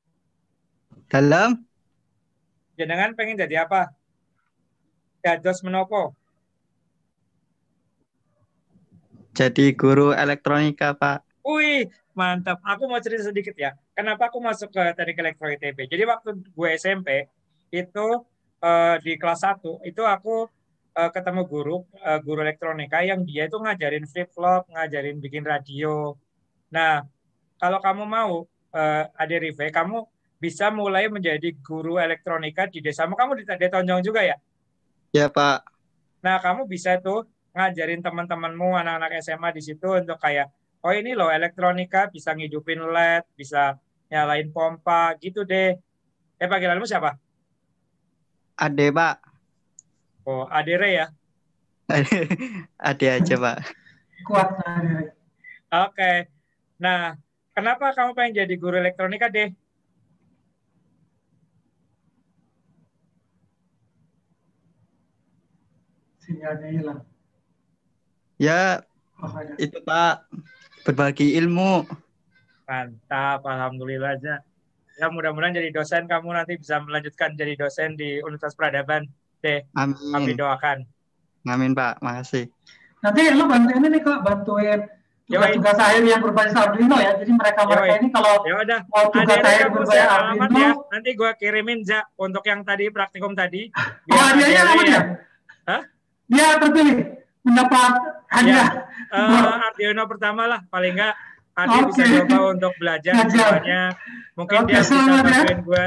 Jenengan pengen jadi apa? Dados menopo? Jadi guru elektronika, Pak. Wih, mantap. Aku mau cerita sedikit ya. Kenapa aku masuk ke Teknik Elektro ITB? Jadi waktu gue SMP, itu di kelas 1, itu aku ketemu guru elektronika yang dia itu ngajarin flip-flop, ngajarin bikin radio. Nah, kalau kamu mau, Aderive, kamu bisa mulai menjadi guru elektronika di desamu. Kamu di Tonjong juga ya? Ya, Pak. Nah, kamu bisa tuh ngajarin teman-temanmu anak-anak SMA di situ untuk kayak oh ini loh elektronika bisa ngidupin LED, bisa nyalain pompa gitu deh. Panggilanmu siapa? Ade, Pak. Oh, Adere ya? Ade aja, Pak. Kuat Adere. Oke. Nah, kenapa kamu pengen jadi guru elektronika deh? Sinyalnya hilang. Ya, itu Pak, berbagi ilmu. Mantap, alhamdulillah aja. Ya mudah-mudahan jadi dosen kamu nanti bisa melanjutkan jadi dosen di Universitas Peradaban deh. Amin. Kami doakan. Amin Pak, makasih. Nanti lu bantuin ini kok, bantuin tugas-tugas akhir yang berbasis Arduino ya. Jadi mereka ini kalau mau tugas akhir berbasis Arduino, ya. Nanti gue kirimin untuk yang tadi praktikum tadi. Hadiahnya apa dia? Hah? Dia terpilih mendapat hadiah. Arduino pertama lah, paling enggak Adi bisa coba untuk belajar semuanya. Mungkin dia bisa bantuin gue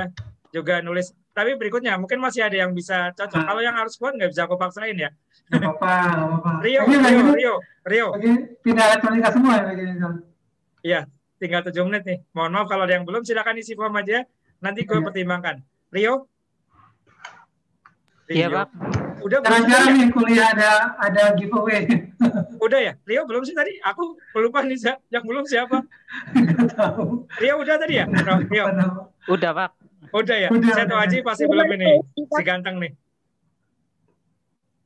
juga nulis. Tapi berikutnya mungkin masih ada yang bisa cocok. Kalau yang harus kuat nggak bisa aku paksain ya. Nggak apa-apa. Rio. Pindah elektronika semua ya begini. Iya, tinggal 7 menit nih. Mohon maaf kalau ada yang belum, silakan isi form aja. Nanti gue pertimbangkan. Rio? Iya, Pak. Udah jarang-jarang nih kuliah ada giveaway. Udah ya? Rio belum sih tadi? Aku lupa nih, yang belum siapa? Nggak tahu. Rio udah tadi ya? Rio. Udah, Pak. Udah ya? Seto Aji pasti belum ini. Si ganteng nih.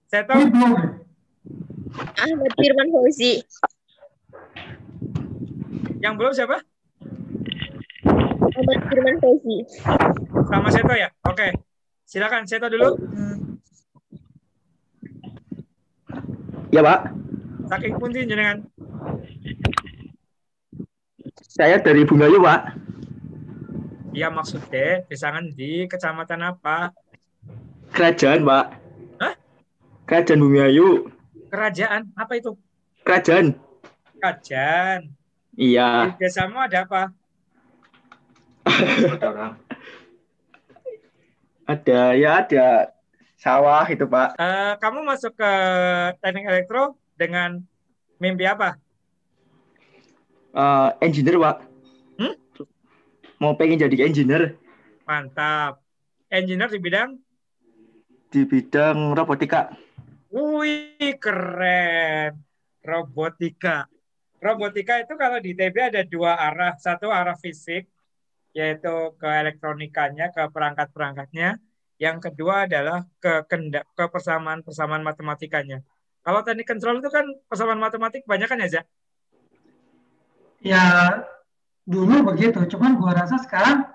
Seto? Ahmad Firman Fauzi. Yang belum siapa? Ahmad Firman Fauzi. Sama Seto ya? Oke. Silakan Seto dulu. Ya, Pak. Saking punti jenengan. Saya dari Bumayu, Pak. Iya maksudnya desangan di kecamatan apa? Kerajaan, Pak. Hah? Kerajaan Bumayu. Kerajaan apa itu? Kerajaan. Kerajaan. Iya. Di desamu ada apa? Ada sawah itu, Pak. Kamu masuk ke teknik elektro dengan mimpi apa? Engineer, Pak. Mau pengen jadi engineer. Mantap. Engineer di bidang? Di bidang robotika. Wih, keren. Robotika. Robotika itu kalau di TB ada dua arah. Satu arah fisik, yaitu ke elektronikanya, ke perangkat-perangkatnya. Yang kedua adalah ke persamaan matematikanya. Kalau teknik kontrol itu kan persamaan matematik banyak kan ya, Zak? Ya, dulu begitu. Cuman gua rasa sekarang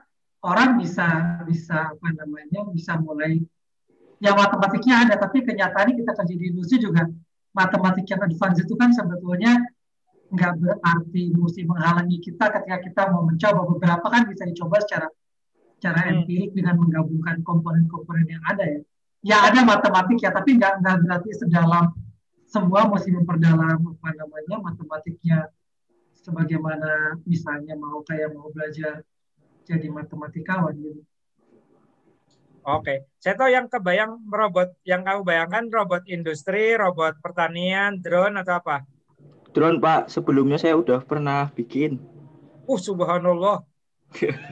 orang bisa mulai yang matematiknya ada, tapi kenyataannya kita kerja di industri juga matematik yang advance itu kan sebetulnya nggak berarti mesti menghalangi kita ketika kita mau mencoba. Beberapa kan bisa dicoba secara empirik dengan menggabungkan komponen-komponen yang ada ya. Ya ada matematik ya, tapi nggak berarti sedalam semua mesti memperdalam matematiknya sebagaimana misalnya mau belajar jadi matematikawan gitu. Oke, saya tahu yang kebayang robot, yang kamu bayangkan robot industri, robot pertanian, drone atau apa? Drone, Pak. Sebelumnya saya udah pernah bikin. Subhanallah.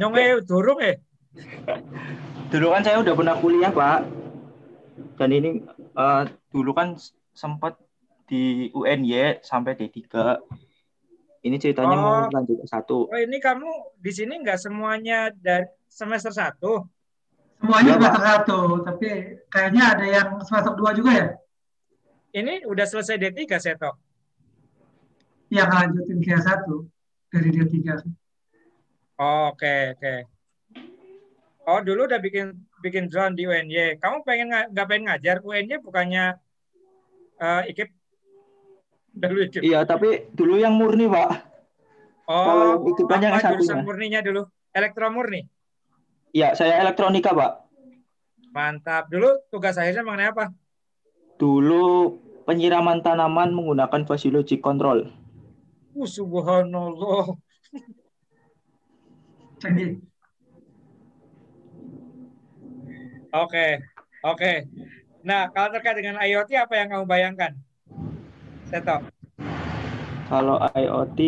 Nyonge durung Dulu kan saya udah pernah kuliah, Pak. Dan ini dulu kan sempat di UNY sampai D3. Ini ceritanya mau lanjut ke 1. Oh, ini kamu di sini nggak semuanya dari semester 1? Semuanya semester 1, tapi kayaknya ada yang semester 2 juga ya? Ini udah selesai D3, Seto? Yang lanjutin ke 1 dari D3. Oh, oke. Oh, dulu udah bikin drone di UNY. Kamu nggak pengen ngajar UNY bukannya IKIP? Iya, tapi dulu yang murni, Pak. Oh, itu kan yang apa jurusan murninya dulu? Elektromurni? Iya, saya elektronika, Pak. Mantap. Dulu tugas akhirnya mengenai apa? Dulu penyiraman tanaman menggunakan physiologic control. Subhanallah. Oke. Nah, kalau terkait dengan IoT, apa yang kamu bayangkan? Seto. Kalau IoT,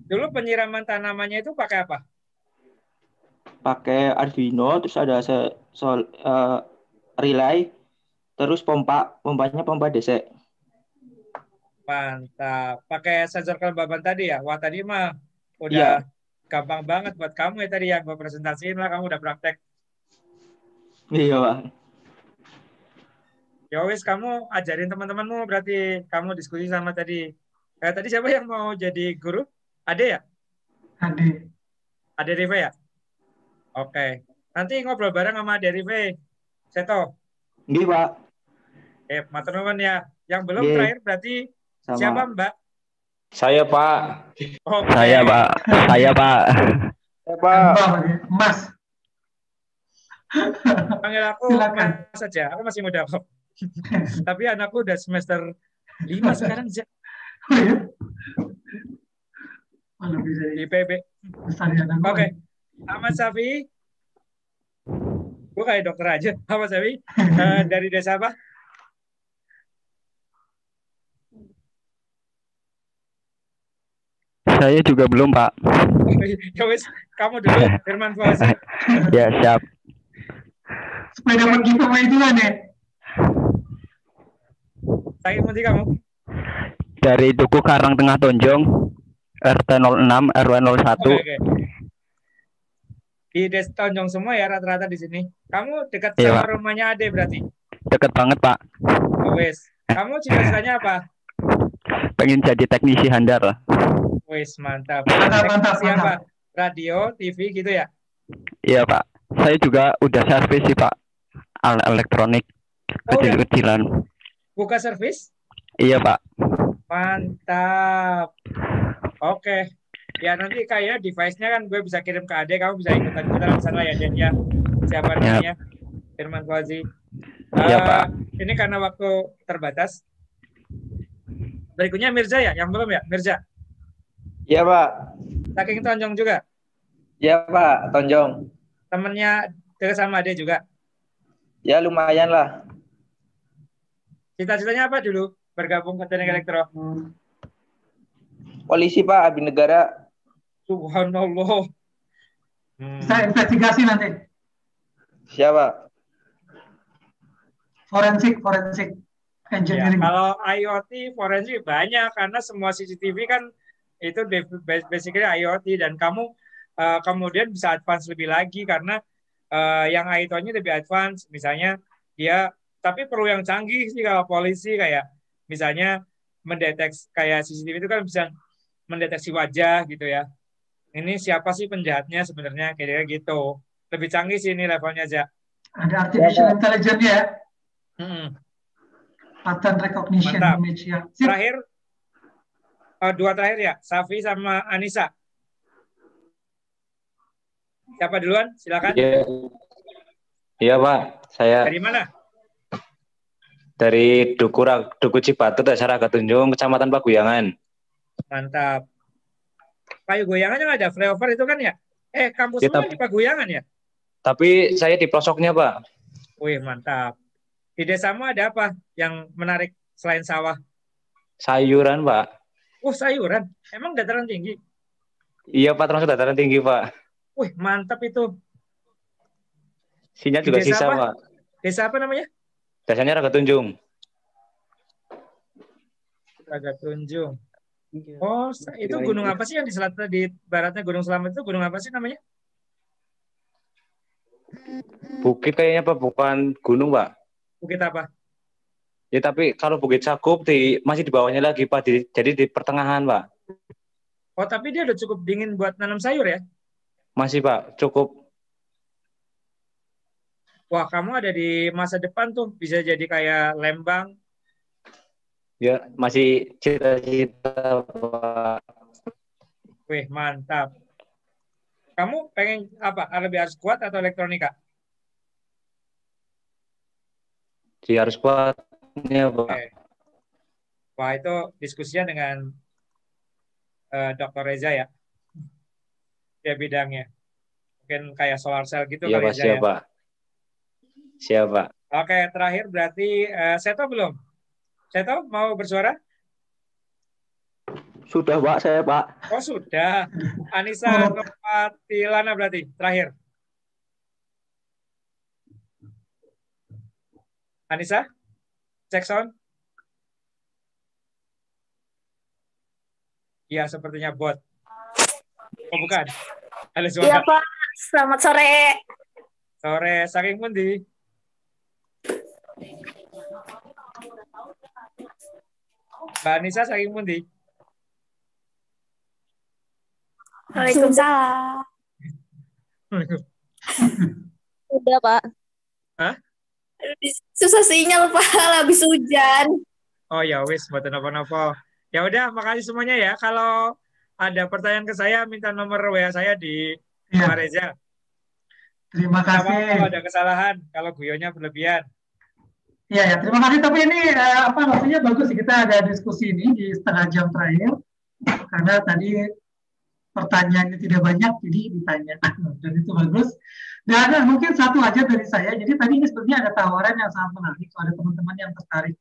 dulu penyiraman tanamannya itu pakai apa? Pakai Arduino, terus ada relay, terus pompanya pompa DC. Mantap. Pakai sensor kelembaban tadi ya? Wah, tadi mah udah gampang banget buat kamu ya tadi yang gue presentasiin lah, kamu udah praktek. Iya, Pak. Ya wis, kamu ajarin teman-temanmu, berarti kamu diskusi sama tadi. Tadi siapa yang mau jadi guru? Ade ya? Ade Rive ya? Oke. Nanti ngobrol bareng sama Ade Rive. Seto. Nggih, Pak. Matur nuwun ya. Yang belum terakhir berarti sama. Siapa, Mbak? Saya, Pak. Okay. Saya, Pak. Saya, Pak. Mas. Panggil aku Mas saja. Aku masih muda kok. Tapi anakku udah semester 5 sekarang. Oh ya? Di PB. Oke. Ahmad Safi. Gue kayak dokter aja. Ahmad Safi. Dari desa apa? Saya juga belum, Pak. Ya wis, kamu dulu, Firman Fauzi. Ya, siap. Supaya dapat giveaway juga nih. Saya nanti kamu. Dari Duku Karang Tengah Tonjong, RT 06, RW 01. Oke. Di Desa Tonjong semua ya rata-rata di sini. Kamu dekat sama rumahnya Ade berarti? Dekat banget, Pak. Oh, wis. Kamu cita-citanya apa? Pengen jadi teknisi handar lah. Wis, mantap. Mantap. Apa? Radio, TV gitu ya? Iya, Pak. Saya juga udah servis sih, Pak. Alat elektronik kecil-kecilan. Buka servis? Iya, Pak. Mantap. Oke. Ya nanti kayak device-nya kan gue bisa kirim ke Ade, kamu bisa ikutan di sana ya, Den ya. Siapa namanya? Firman Fauzi. Iya, Pak. Ini karena waktu terbatas. Berikutnya Mirza ya, yang belum ya, Mirza. Iya, Pak. Saking Tonjong juga. Iya, Pak, Tonjong. Temennya dekat sama Ade juga. Ya, lumayan lah. Cita-citanya apa dulu bergabung ke Teknik Elektro? Polisi, Pak, abdi negara. Subhanallah. Bisa investigasi nanti. Siapa? Forensik engineering. Ya, kalau IoT forensik banyak karena semua CCTV kan itu basically IoT dan kamu kemudian bisa advance lebih lagi karena yang IoT-nya lebih advance. Misalnya dia, tapi perlu yang canggih sih kalau polisi kayak misalnya mendeteksi kayak CCTV itu kan bisa mendeteksi wajah gitu ya. Ini siapa sih penjahatnya sebenarnya kira-kira gitu. Lebih canggih sih ini levelnya aja. Ada artificial intelligence ya. Pattern recognition. Mantap. Image ya. Terakhir, dua terakhir ya, Safi sama Anissa. Siapa duluan? Silakan. Iya, Pak. Saya Dari mana? dari Duku Cipatut, Desa Ragatunjung, Kecamatan Paguyangan. Mantap. Paguyangan yang ada flyover itu kan ya? Kampus Ya, lu di Paguyangan ya? Tapi saya di pelosoknya, Pak. Wih, mantap. Di desamu ada apa yang menarik selain sawah? Sayuran, Pak. Sayuran. Emang dataran tinggi? Iya, Pak, termasuk dataran tinggi, Pak. Wih, mantap itu. Sinyal Di juga desa sisa, apa? Pak. Desa apa namanya? Desanya Ragatunjung. Ragatunjung. Oh, itu gunung apa sih yang di selatan, di baratnya Gunung Selamat itu gunung apa sih namanya? Bukit kayaknya, Pak, bukan gunung, Pak. Bukit apa? Ya, tapi kalau Bukit Sakup masih di bawahnya lagi, Pak. Jadi di pertengahan, Pak. Oh, tapi dia udah cukup dingin buat nanam sayur ya? Masih, Pak. Cukup. Wah, kamu ada di masa depan tuh. Bisa jadi kayak Lembang. Ya, masih cita-cita, Pak. Wih, mantap. Kamu pengen apa? Lebih harus kuat atau elektronika? Harus kuatnya, Pak. Okay. Wah, itu diskusinya dengan Dr. Reza ya. Dia bidangnya. Mungkin kayak solar cell gitu Iya, kali Pak, Reza siap, ya. Pak. Siap, Pak. Oke, terakhir berarti Seto belum? Seto mau bersuara? Sudah, Pak, saya, Pak. Oh, sudah. Anissa Nopatilana berarti terakhir. Anissa, cek sound. Iya, sepertinya bot. Oh, bukan. Halo, suara. Iya, Pak. Selamat sore. Sore, saking pundi? Mbak Anissa saking pundi? Waalaikumsalam. Udah, Pak. Hah? Susah sinyal, Pak. Habis hujan. Oh ya wis, buat apa-apa. Ya udah, makasih semuanya ya. Kalau ada pertanyaan ke saya, minta nomor WA saya di Pak Reza. Terima kasih. Kalau ada kesalahan, kalau guyonnya berlebihan. Iya ya, terima kasih. Tapi ini maksudnya bagus sih kita ada diskusi ini di setengah jam terakhir karena tadi pertanyaannya tidak banyak, jadi ditanya dan itu bagus. Dan mungkin satu aja dari saya. Jadi tadi ini sebenarnya ada tawaran yang sangat menarik. Ada teman-teman yang tertarik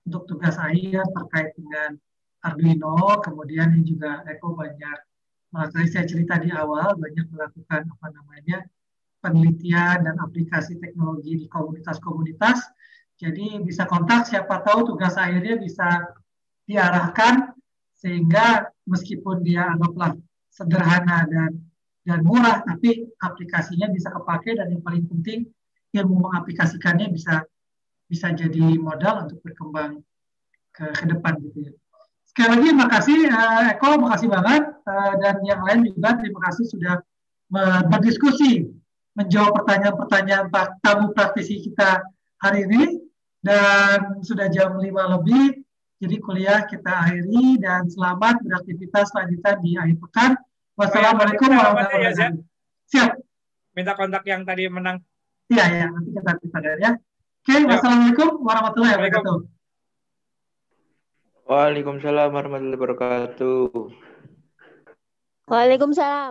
untuk tugas akhir terkait dengan Arduino, kemudian ini juga Eko banyak, tadi saya cerita di awal banyak melakukan penelitian dan aplikasi teknologi di komunitas-komunitas. Jadi bisa kontak, siapa tahu tugas akhirnya bisa diarahkan sehingga meskipun dia anggaplah sederhana dan murah, tapi aplikasinya bisa kepake dan yang paling penting ilmu mengaplikasikannya bisa jadi modal untuk berkembang ke depan gitu ya. Sekali lagi makasih Eko, makasih banget dan yang lain juga terima kasih sudah berdiskusi menjawab pertanyaan-pertanyaan tamu praktisi kita hari ini. Dan sudah jam 5 lebih, Jadi kuliah kita akhiri dan selamat beraktivitas selanjutnya di akhir pekan. Wassalamualaikum warahmatullahi wabarakatuh. Siap. Minta kontak yang tadi menang. Iya, nanti kita ya. Oke, wassalamualaikum warahmatullahi wabarakatuh. Waalaikumsalam warahmatullahi wabarakatuh. Waalaikumsalam.